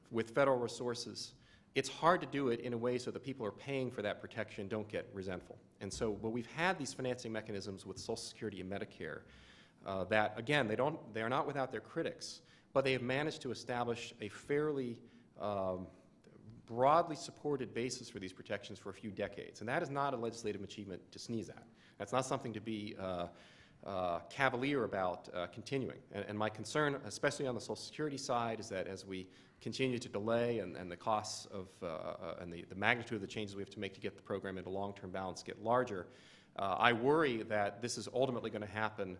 with federal resources, it's hard to do it in a way so that people who are paying for that protection don't get resentful. And so, but we've had these financing mechanisms with Social Security and Medicare that, again, they are not without their critics, but they have managed to establish a fairly broadly supported basis for these protections for a few decades. And that is not a legislative achievement to sneeze at. That's not something to be cavalier about continuing. And my concern, especially on the Social Security side, is that as we continue to delay and the costs of and the magnitude of the changes we have to make to get the program into long-term balance get larger, I worry that this is ultimately going to happen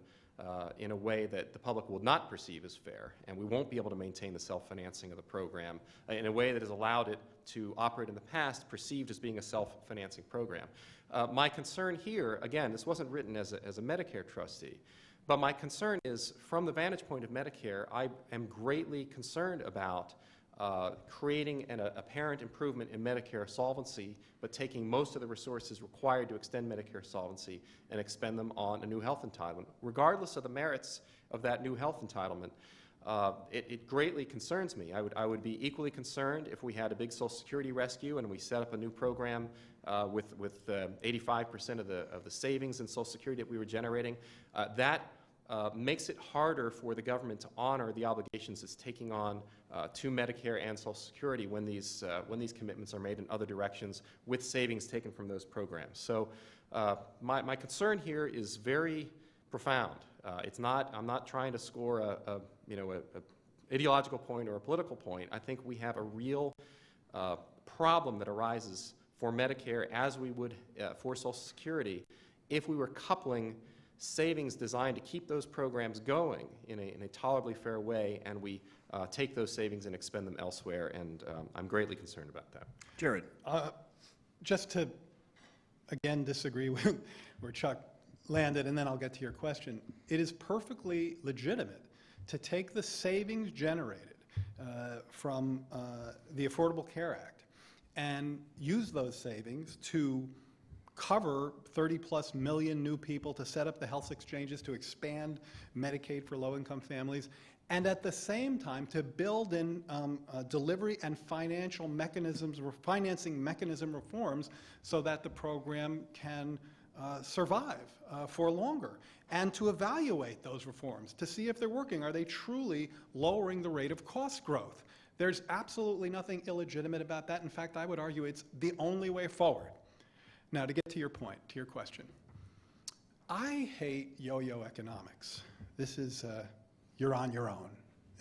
in a way that the public will not perceive as fair, and we won't be able to maintain the self-financing of the program in a way that has allowed it to operate in the past, perceived as being a self-financing program. My concern here, again, this wasn't written as a Medicare trustee, but my concern is, from the vantage point of Medicare, I am greatly concerned about creating an apparent improvement in Medicare solvency, but taking most of the resources required to extend Medicare solvency and expend them on a new health entitlement. Regardless of the merits of that new health entitlement, it greatly concerns me. I would be equally concerned if we had a big Social Security rescue and we set up a new program with 85% of the savings in Social Security that we were generating. That makes it harder for the government to honor the obligations it's taking on to Medicare and Social Security when these commitments are made in other directions with savings taken from those programs. So my concern here is very profound. I'm not trying to score a ideological point or a political point. I think we have a real problem that arises for Medicare as we would for Social Security if we were coupling savings designed to keep those programs going in a tolerably fair way, and we take those savings and expend them elsewhere, and I'm greatly concerned about that. Jared. Just to, again, disagree with where Chuck landed, and then I'll get to your question. It is perfectly legitimate to take the savings generated from the Affordable Care Act and use those savings to cover 30+ million new people, to set up the health exchanges, to expand Medicaid for low-income families, and at the same time to build in delivery and financing mechanism reforms so that the program can survive for longer, and to evaluate those reforms to see if they're working. Are they truly lowering the rate of cost growth? There's absolutely nothing illegitimate about that. In fact, I would argue it's the only way forward. Now, to get to your point, to your question, I hate yo-yo economics. This is you're on your own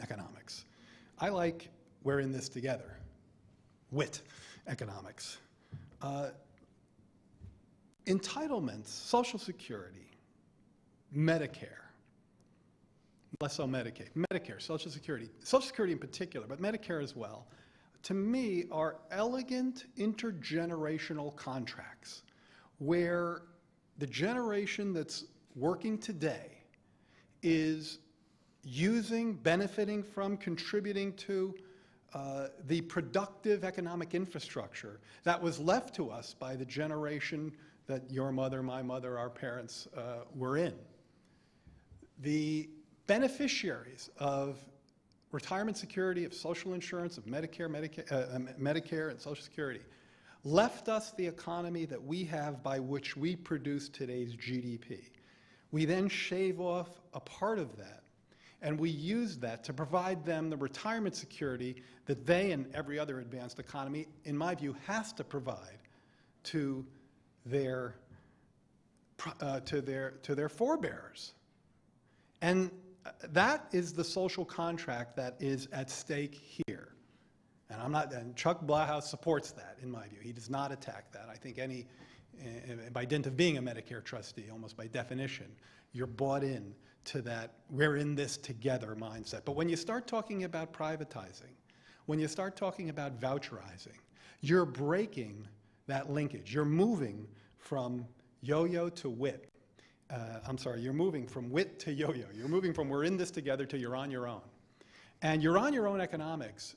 economics. I like we're in this together, WIT economics. Entitlements, Social Security, Medicare, less so Medicaid, Medicare, Social Security in particular, but Medicare as well, to me are elegant intergenerational contracts where the generation that's working today is benefiting from, contributing to the productive economic infrastructure that was left to us by the generation that your mother, my mother, our parents were in. The beneficiaries of retirement security, of social insurance, of Medicare and Social Security left us the economy that we have by which we produce today's GDP. We then shave off a part of that, and we use that to provide them the retirement security that they and every other advanced economy, in my view, has to provide to their to their forebears. And that is the social contract that is at stake here. And Chuck Blahous supports that, in my view. He does not attack that. I think by dint of being a Medicare trustee, almost by definition, you're bought in to that we're in this together mindset. But when you start talking about privatizing, when you start talking about voucherizing, you're breaking that linkage. You're moving from yo-yo to wit. You're moving from wit to yo-yo. You're moving from we're in this together to you're on your own. And you're on your own economics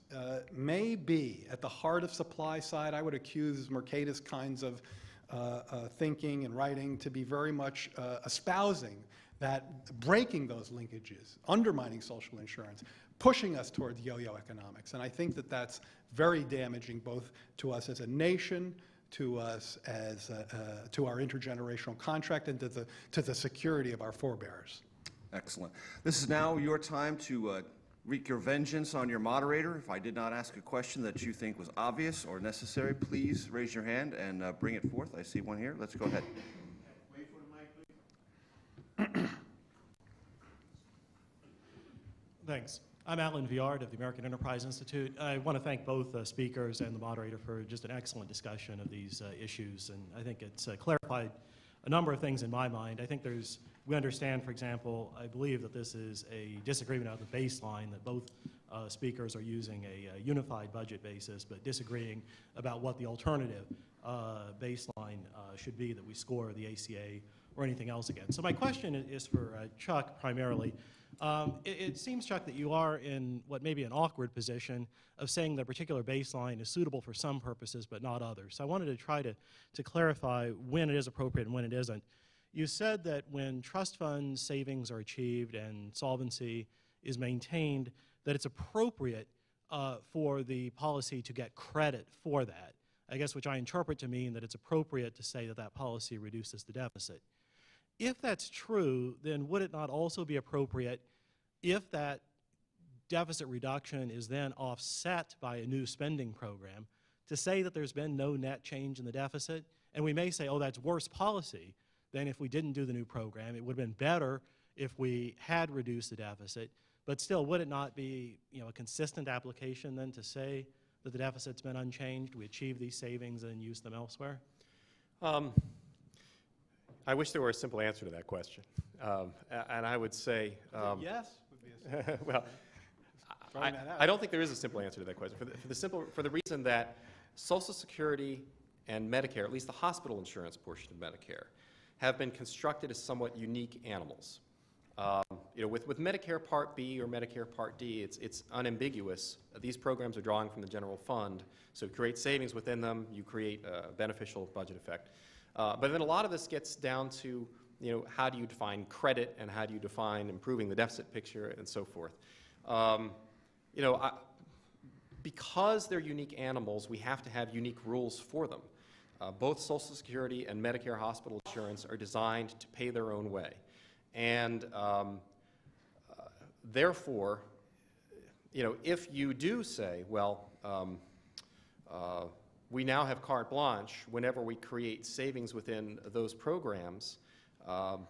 may be at the heart of supply side. I would accuse Mercatus kinds of thinking and writing to be very much espousing that, breaking those linkages, undermining social insurance, pushing us towards yo-yo economics. And I think that that's very damaging both to us as a nation, to us as to our intergenerational contract, and to the security of our forebears. Excellent. This is now your time to wreak your vengeance on your moderator. If I did not ask a question that you think was obvious or necessary, please raise your hand and bring it forth. I see one here. Let's go ahead. Wait for the mic, please. Thanks. I'm Alan Viard of the American Enterprise Institute. I want to thank both speakers and the moderator for just an excellent discussion of these issues, and I think it's clarified a number of things in my mind. I think we understand, for example, I believe that this is a disagreement on the baseline, that both speakers are using a unified budget basis, but disagreeing about what the alternative baseline should be that we score the ACA or anything else against. So my question is for Chuck primarily. It seems, Chuck, that you are in what may be an awkward position of saying that a particular baseline is suitable for some purposes but not others. So I wanted to try to clarify when it is appropriate and when it isn't. You said that when trust fund savings are achieved and solvency is maintained, that it's appropriate for the policy to get credit for that, I guess, which I interpret to mean that it's appropriate to say that that policy reduces the deficit. If that's true, then would it not also be appropriate, if that deficit reduction is then offset by a new spending program, to say that there's been no net change in the deficit? And we may say, oh, that's worse policy than if we didn't do the new program. It would have been better if we had reduced the deficit. But still, would it not be, a consistent application then to say that the deficit's been unchanged, we achieve these savings and use them elsewhere? I wish there were a simple answer to that question. And I would say... yes? Would be a well, I don't think there is a simple answer to that question, for the reason that Social Security and Medicare, at least the hospital insurance portion of Medicare, have been constructed as somewhat unique animals. With Medicare Part B or Medicare Part D, it's unambiguous. These programs are drawing from the general fund, so you create savings within them, you create a beneficial budget effect. But then a lot of this gets down to, how do you define credit and how do you define improving the deficit picture and so forth. Because they're unique animals, we have to have unique rules for them. Both Social Security and Medicare hospital insurance are designed to pay their own way. And therefore, if you do say, well, we now have carte blanche whenever we create savings within those programs,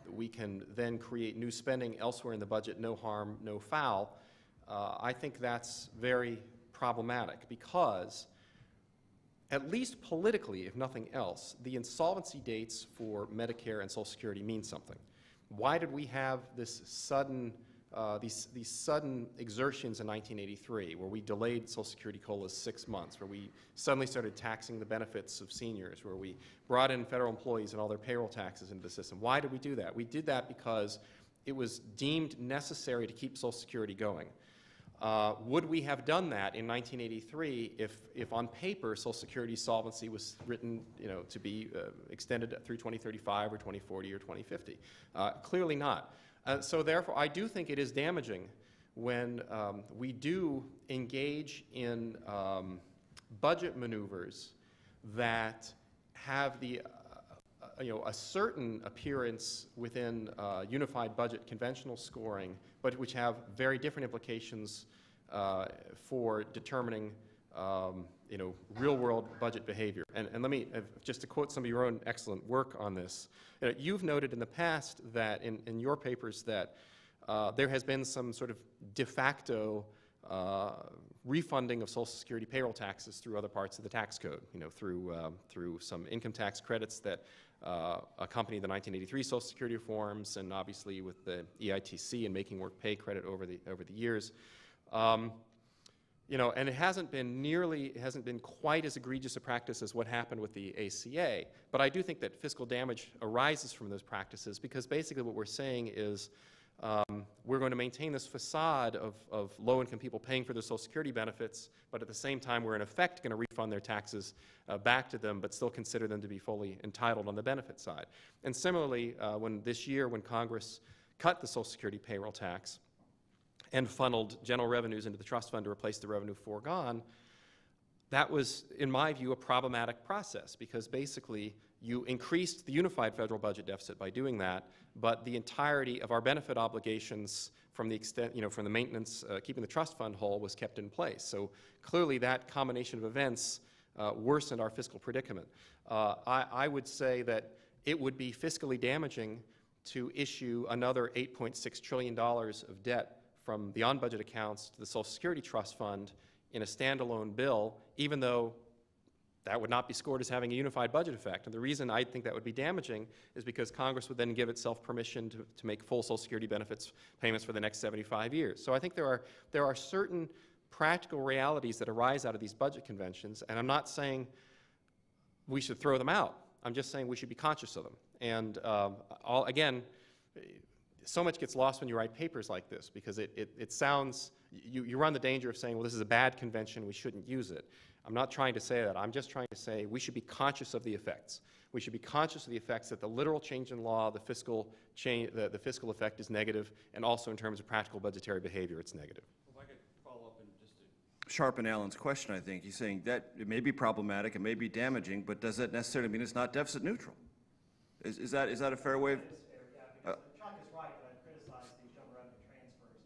we can then create new spending elsewhere in the budget, no harm, no foul. I think that's very problematic because, at least politically, if nothing else, the insolvency dates for Medicare and Social Security mean something. Why did we have this sudden, these sudden exertions in 1983 where we delayed Social Security COLAs 6 months, where we suddenly started taxing the benefits of seniors, where we brought in federal employees and all their payroll taxes into the system? Why did we do that? We did that because it was deemed necessary to keep Social Security going. Would we have done that in 1983 if on paper Social Security solvency was written, to be extended through 2035 or 2040 or 2050? Clearly not. So therefore, I do think it is damaging when we do engage in budget maneuvers that have the a certain appearance within unified budget conventional scoring, but which have very different implications for determining you know, real-world budget behavior. And let me, just to quote some of your own excellent work on this, you know, you've noted in the past that in your papers that there has been some sort of de facto refunding of Social Security payroll taxes through other parts of the tax code, you know, through some income tax credits that accompany the 1983 Social Security reforms, and obviously with the EITC and making work pay credit over the years. You know, and it hasn't been quite as egregious a practice as what happened with the ACA. But I do think that fiscal damage arises from those practices, because basically what we're saying is we're going to maintain this facade of low-income people paying for their Social Security benefits, but at the same time we're in effect going to refund their taxes back to them, but still consider them to be fully entitled on the benefit side. And similarly, this year when Congress cut the Social Security payroll tax and funneled general revenues into the trust fund to replace the revenue foregone, that was, in my view, a problematic process, because basically you increased the unified federal budget deficit by doing that, but the entirety of our benefit obligations from the extent, you know, from the maintenance, keeping the trust fund whole, was kept in place. So clearly that combination of events worsened our fiscal predicament. I would say that it would be fiscally damaging to issue another $8.6 trillion of debt from the on-budget accounts to the Social Security Trust Fund in a standalone bill, even though that would not be scored as having a unified budget effect. And the reason I think that would be damaging is because Congress would then give itself permission to make full Social Security benefits payments for the next 75 years. So I think there are certain practical realities that arise out of these budget conventions, and I'm not saying we should throw them out. I'm just saying we should be conscious of them. And again, so much gets lost when you write papers like this, because it sounds, you run the danger of saying, well, this is a bad convention, we shouldn't use it. I'm not trying to say that. I'm just trying to say we should be conscious of the effects. We should be conscious of the effects that the literal change in law, the fiscal effect is negative, and also in terms of practical budgetary behavior, it's negative. If I could follow up and just to sharpen Alan's question, I think. He's saying that it may be problematic, it may be damaging, but does that necessarily mean it's not deficit neutral? Is that a fair way of... Chuck is right that I've criticized these general revenue transfers,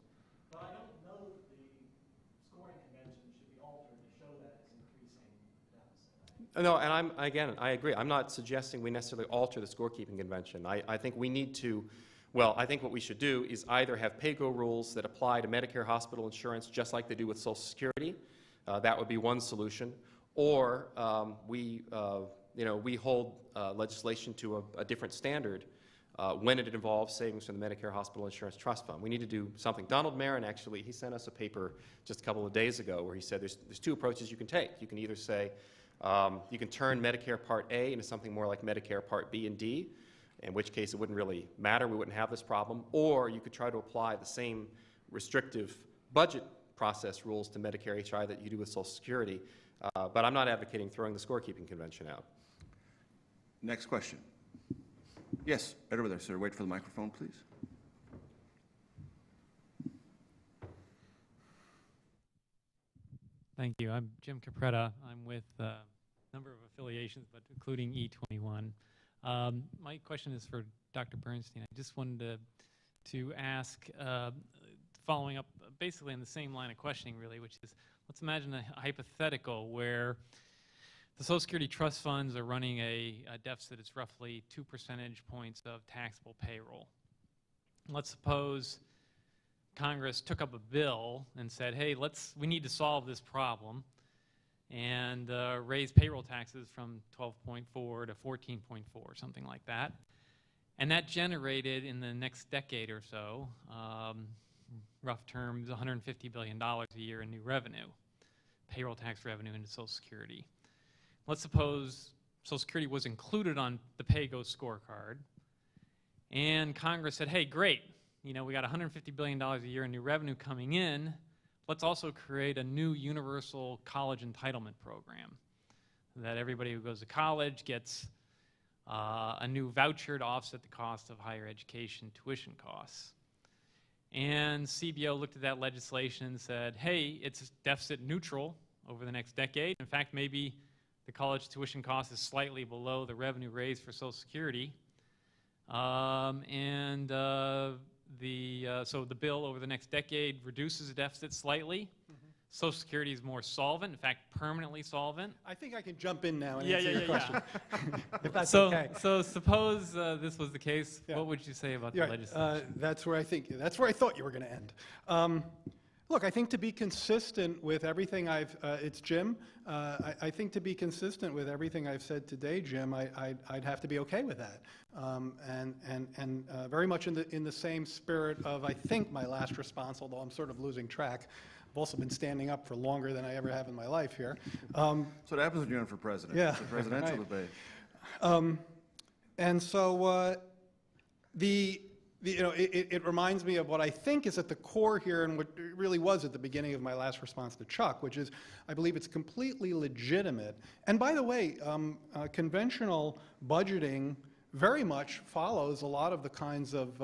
but I don't know that the scoring convention should be altered to show that it's increasing the deficit. No, and I agree. I'm not suggesting we necessarily alter the scorekeeping convention. I think we need to, well, I think what we should do is either have pay-go rules that apply to Medicare hospital insurance just like they do with Social Security. That would be one solution. Or we hold legislation to a different standard when it involves savings from the Medicare Hospital Insurance Trust Fund. We need to do something. Donald Marin, actually, he sent us a paper just a couple of days ago where he said there's two approaches you can take. You can either say you can turn Medicare Part A into something more like Medicare Part B and D, in which case it wouldn't really matter, we wouldn't have this problem, or you could try to apply the same restrictive budget process rules to Medicare HI that you do with Social Security. But I'm not advocating throwing the scorekeeping convention out. Next question. Yes, right over there, sir. Wait for the microphone, please. Thank you. I'm Jim Capretta. I'm with a number of affiliations, but including E21. My question is for Dr. Bernstein. I just wanted to ask, following up basically in the same line of questioning, really, which is, let's imagine a hypothetical where the Social Security trust funds are running a deficit that's roughly 2 percentage points of taxable payroll. Let's suppose Congress took up a bill and said, hey, we need to solve this problem and raise payroll taxes from 12.4 to 14.4, something like that. And that generated in the next decade or so, rough terms, $150 billion a year in new revenue, payroll tax revenue into Social Security. Let's suppose Social Security was included on the pay-go scorecard, and Congress said, hey, great, we got $150 billion a year in new revenue coming in. Let's also create a new universal college entitlement program that everybody who goes to college gets a new voucher to offset the cost of higher education tuition costs. And CBO looked at that legislation and said, hey, it's deficit neutral over the next decade. In fact, maybe the college tuition cost is slightly below the revenue raised for Social Security. So the bill over the next decade reduces the deficit slightly. Social Security is more solvent, in fact, permanently solvent. I think I can jump in now and answer your question, if that's So, okay. so suppose this was the case. Yeah. What would you say about You're the right. legislation? That's where I thought you were going to end. Look, I think to be consistent with everything it's Jim. I think to be consistent with everything I've said today, Jim, I'd have to be okay with that. And very much in the same spirit of, I think, my last response, although I'm sort of losing track. I've also been standing up for longer than I ever have in my life here. That's what happens when you're running for president. Yeah, It's a presidential right. debate. And so it reminds me of what I think is at the core here and what it really was at the beginning of my last response to Chuck, which is I believe it's completely legitimate. And by the way, conventional budgeting very much follows a lot of the kinds of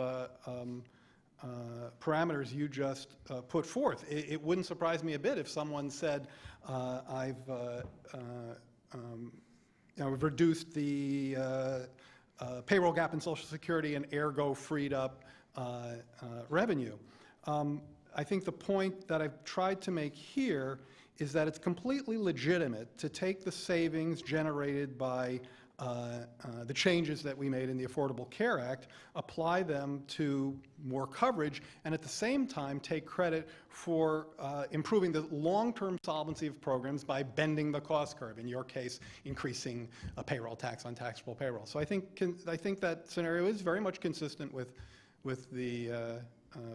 parameters you just put forth. It wouldn't surprise me a bit if someone said, we've reduced the payroll gap in Social Security and ergo freed up revenue. I think the point that I've tried to make here is that it's completely legitimate to take the savings generated by the changes that we made in the Affordable Care Act, apply them to more coverage, and at the same time take credit for improving the long-term solvency of programs by bending the cost curve, in your case, increasing a payroll tax on taxable payroll. So I think that scenario is very much consistent with the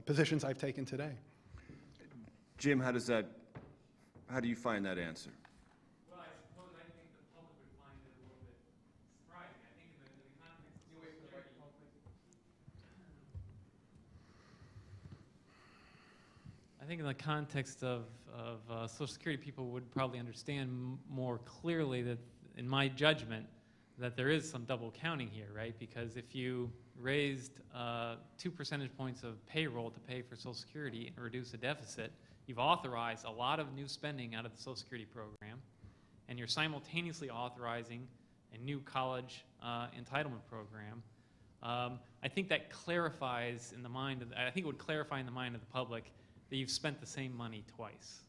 positions I've taken today. Jim, how do you find that answer? Well, I suppose I think the public would find it a little bit surprising. I think in the context of Social Security, I think in the context of Social Security, people would probably understand more clearly that, in my judgment, that there is some double counting here, right? Because if you raised 2 percentage points of payroll to pay for Social Security and reduce the deficit, you've authorized a lot of new spending out of the Social Security program, and you're simultaneously authorizing a new college entitlement program. I think that clarifies in the mind of, I think it would clarify in the mind of the public that you've spent the same money twice.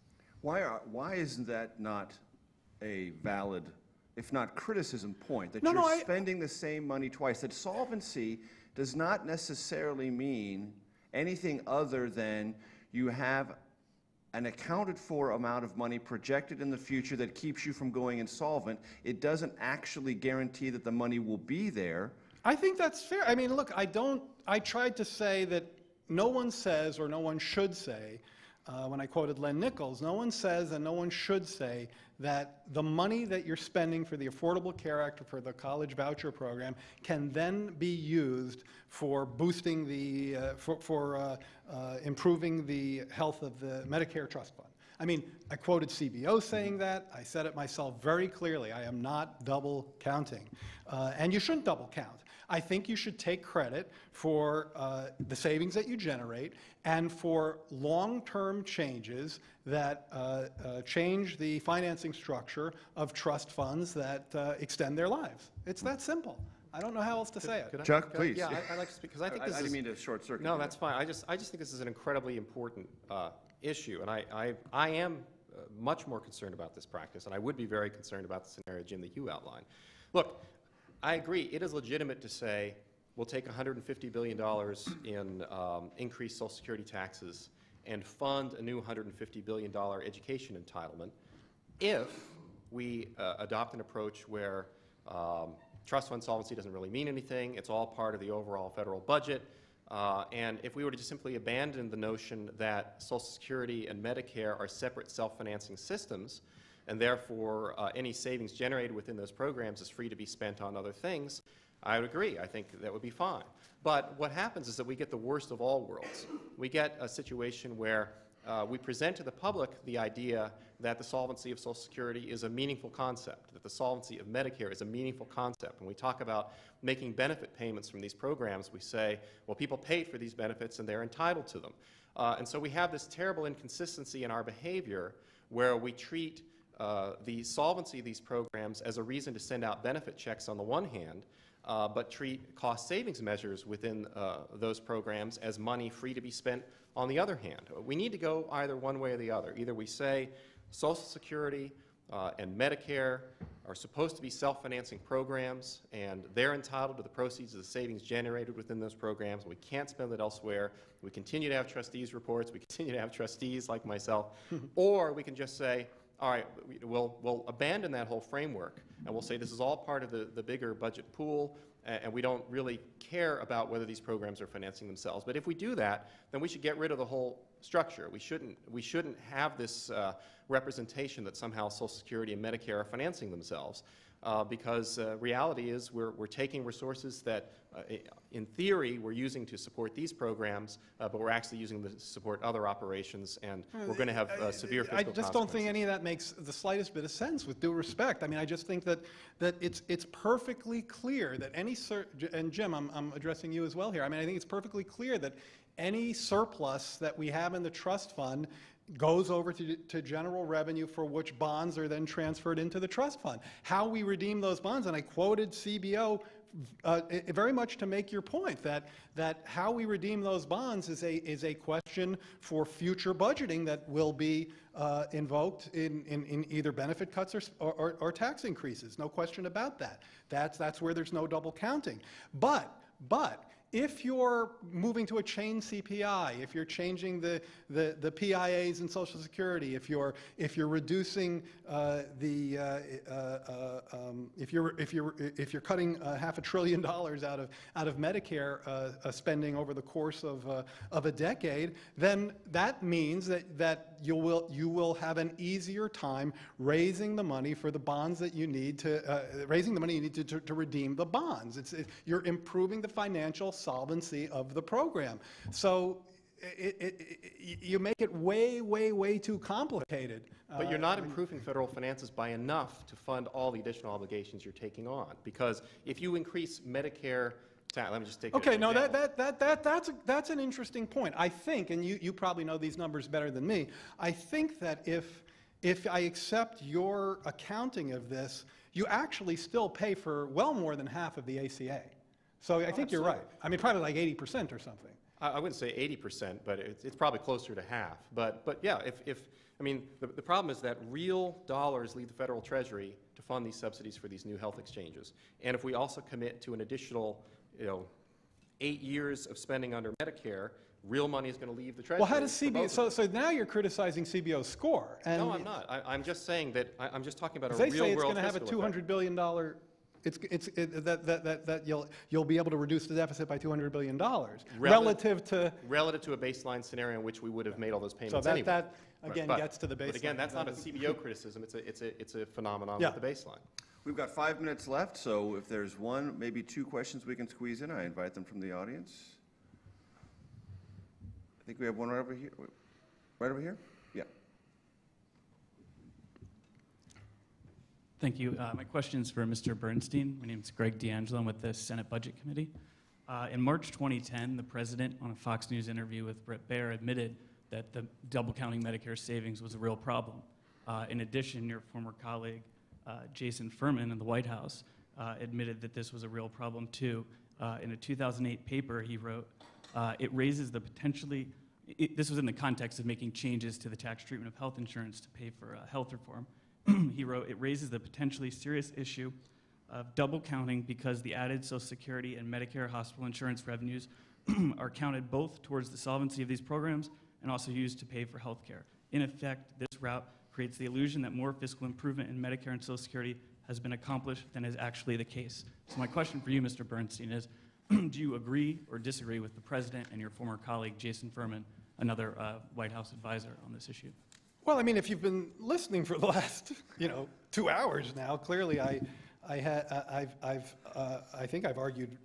Why isn't that not a valid, if not criticism point, that No, you're no, spending the same money twice? That solvency does not necessarily mean anything other than you have an accounted for amount of money projected in the future that keeps you from going insolvent. It doesn't actually guarantee that the money will be there. I think that's fair. I mean, look, I tried to say that no one says, or no one should say, when I quoted Len Nichols, no one says and no one should say that the money that you're spending for the Affordable Care Act or for the college voucher program can then be used for boosting the, improving the health of the Medicare Trust Fund. I mean, I quoted CBO saying that. I said it myself very clearly. I am not double counting. And you shouldn't double count. I think you should take credit for the savings that you generate and for long-term changes that change the financing structure of trust funds that extend their lives. It's that simple. I don't know how else to say it. Chuck, please. Yeah, I'd like to speak, because I think this I is... didn't mean to short circuit. No, you. that's fine. I just think this is an incredibly important issue, and I am much more concerned about this practice, and I would be very concerned about the scenario, Jim, that you outlined. Look, I agree. It is legitimate to say we'll take $150 billion in increased Social Security taxes and fund a new $150 billion education entitlement if we adopt an approach where trust fund solvency doesn't really mean anything. It's all part of the overall federal budget. And if we were to just simply abandon the notion that Social Security and Medicare are separate self-financing systems, and therefore any savings generated within those programs is free to be spent on other things, I would agree. I think that would be fine. But what happens is that we get the worst of all worlds. We get a situation where we present to the public the idea that the solvency of Social Security is a meaningful concept, that the solvency of Medicare is a meaningful concept. When we talk about making benefit payments from these programs, we say, well, people paid for these benefits and they're entitled to them. And so we have this terrible inconsistency in our behavior where we treat the solvency of these programs as a reason to send out benefit checks on the one hand, but treat cost savings measures within those programs as money free to be spent on the other hand. We need to go either one way or the other. Either we say Social Security and Medicare are supposed to be self-financing programs, and they're entitled to the proceeds of the savings generated within those programs. We can't spend it elsewhere. We continue to have trustees' reports. We continue to have trustees like myself. Or we can just say, all right, we'll abandon that whole framework, and we'll say this is all part of the bigger budget pool, and we don't really care about whether these programs are financing themselves. But if we do that, then we should get rid of the whole structure. We shouldn't have this representation that somehow Social Security and Medicare are financing themselves, because reality is we're taking resources that, in theory, we're using to support these programs, but we're actually using them to support other operations, and we're going to have severe fiscal consequences. I just don't think any of that makes the slightest bit of sense, with due respect. I mean, I just think that it's perfectly clear that any and Jim, I'm addressing you as well here. I mean, I think it's perfectly clear that any surplus that we have in the trust fund goes over to general revenue, for which bonds are then transferred into the trust fund. How we redeem those bonds, and I quoted CBO very much to make your point that how we redeem those bonds is a question for future budgeting that will be invoked in either benefit cuts or tax increases. No question about that. That's where there's no double counting. But if you're moving to a chain CPI, if you're changing the PIAs in Social Security, if you're reducing if you're cutting $500 billion out of Medicare spending over the course of a decade, then that means that you will have an easier time raising the money for the bonds that you need to to redeem the bonds. You're improving the financial solvency of the program. So you make it way too complicated. But you're not improving federal finances by enough to fund all the additional obligations you're taking on. Because if you increase Medicare, let me just take okay, an no, example. that's an interesting point. I think, and you probably know these numbers better than me, I think that if I accept your accounting of this, you actually still pay for well more than half of the ACA. So I think you're right. I mean, probably like 80% or something. I wouldn't say 80%, but it's probably closer to half. But yeah, I mean, the problem is that real dollars leave the federal treasury to fund these subsidies for these new health exchanges. And if we also commit to an additional, 8 years of spending under Medicare, real money is going to leave the treasury. Well, how does CBO, so now you're criticizing CBO's score. And no, I'm not. I'm just saying that, I'm just talking about a they real say it's world going to have a $200 billion, that you'll be able to reduce the deficit by $200 billion relative to a baseline scenario in which we would have made all those payments so anyway. That again gets to the baseline. But again, that's not a CBO criticism. It's a phenomenon with the baseline. We've got 5 minutes left, so if there's one, maybe 2 questions we can squeeze in, I invite them from the audience. I think we have one right over here. Right over here? Yeah. Thank you. My question is for Mr. Bernstein. My name is Greg D'Angelo. I'm with the Senate Budget Committee. In March 2010, the president, on a Fox News interview with Bret Baier, admitted that the double counting Medicare savings was a real problem. In addition, your former colleague, Jason Furman in the White House, admitted that this was a real problem too. In a 2008 paper he wrote, it raises the potentially, this was in the context of making changes to the tax treatment of health insurance to pay for health reform. He wrote, it raises the potentially serious issue of double counting because the added Social Security and Medicare hospital insurance revenues are counted both towards the solvency of these programs and also used to pay for health care. In effect, this route creates the illusion that more fiscal improvement in Medicare and Social Security has been accomplished than is actually the case. So my question for you, Mr. Bernstein, is do you agree or disagree with the president and your former colleague, Jason Furman, another White House advisor on this issue? Well, I mean, if you've been listening for the last, 2 hours now, clearly I think I've argued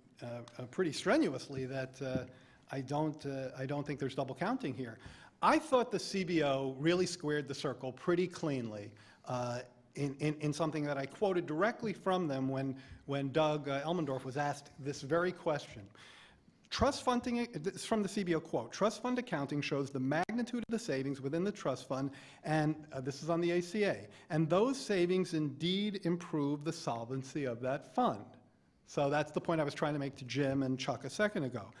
pretty strenuously that I don't think there's double counting here. I thought the CBO really squared the circle pretty cleanly in something that I quoted directly from them when Doug Elmendorf was asked this very question. Trust funding, this is from the CBO quote, trust fund accounting shows the magnitude of the savings within the trust fund, and this is on the ACA, and those savings indeed improve the solvency of that fund. So that's the point I was trying to make to Jim and Chuck a second ago.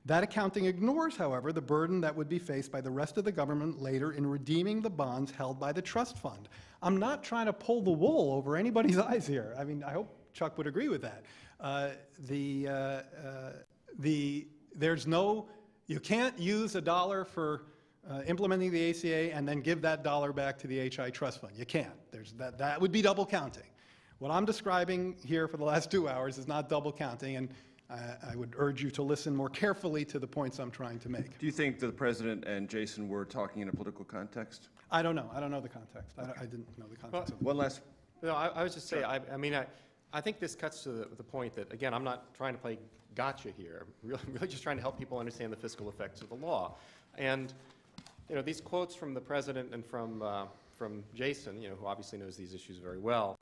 That accounting ignores, however, the burden that would be faced by the rest of the government later in redeeming the bonds held by the trust fund. I'm not trying to pull the wool over anybody's eyes here. I mean, I hope Chuck would agree with that. You can't use a dollar for implementing the ACA and then give that dollar back to the HI trust fund. You can't. That would be double counting. What I'm describing here for the last 2 hours is not double counting, and I would urge you to listen more carefully to the points I'm trying to make. Do you think that the President and Jason were talking in a political context? I don't know. I don't know the context. I didn't know the context. One last. No, I was just saying, I think this cuts to the point that, again, I'm not trying to play gotcha here. I'm really just trying to help people understand the fiscal effects of the law. And, these quotes from the President and from Jason, who obviously knows these issues very well,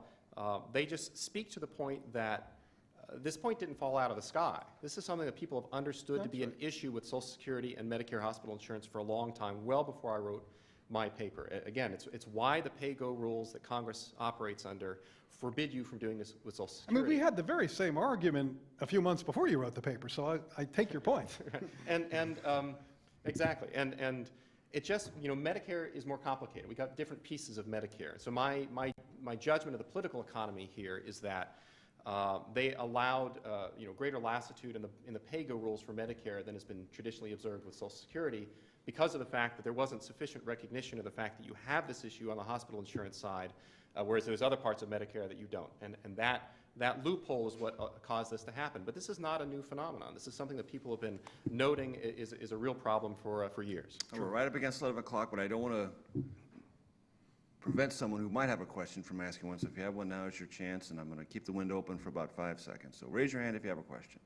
they just speak to the point that this point didn't fall out of the sky. This is something that people have understood to be an issue with Social Security and Medicare hospital insurance for a long time, well before I wrote my paper. Again, it's why the pay-go rules that Congress operates under forbid you from doing this with Social Security. I mean, we had the very same argument a few months before you wrote the paper, so I take your point. Exactly. And it just, Medicare is more complicated. We got different pieces of Medicare. So my judgment of the political economy here is that they allowed greater lassitude in the pay-go rules for Medicare than has been traditionally observed with Social Security, because of the fact that there wasn't sufficient recognition of the fact that you have this issue on the hospital insurance side, whereas there's other parts of Medicare that you don't. And that loophole is what caused this to happen. But this is not a new phenomenon. This is something that people have been noting is a real problem for years. We're right up against 11 o'clock, but I don't want to prevent someone who might have a question from asking one. So if you have one, now is your chance, and I'm going to keep the window open for about 5 seconds. So raise your hand if you have a question.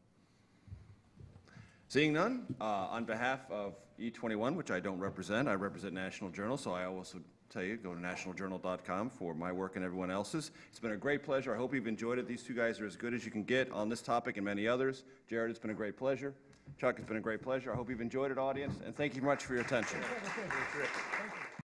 Seeing none, on behalf of E21, which I don't represent, I represent National Journal, so I also tell you, go to nationaljournal.com for my work and everyone else's. It's been a great pleasure. I hope you've enjoyed it. These two guys are as good as you can get on this topic and many others. Jared, it's been a great pleasure. Chuck, it's been a great pleasure. I hope you've enjoyed it, audience, and thank you much for your attention. Thank you.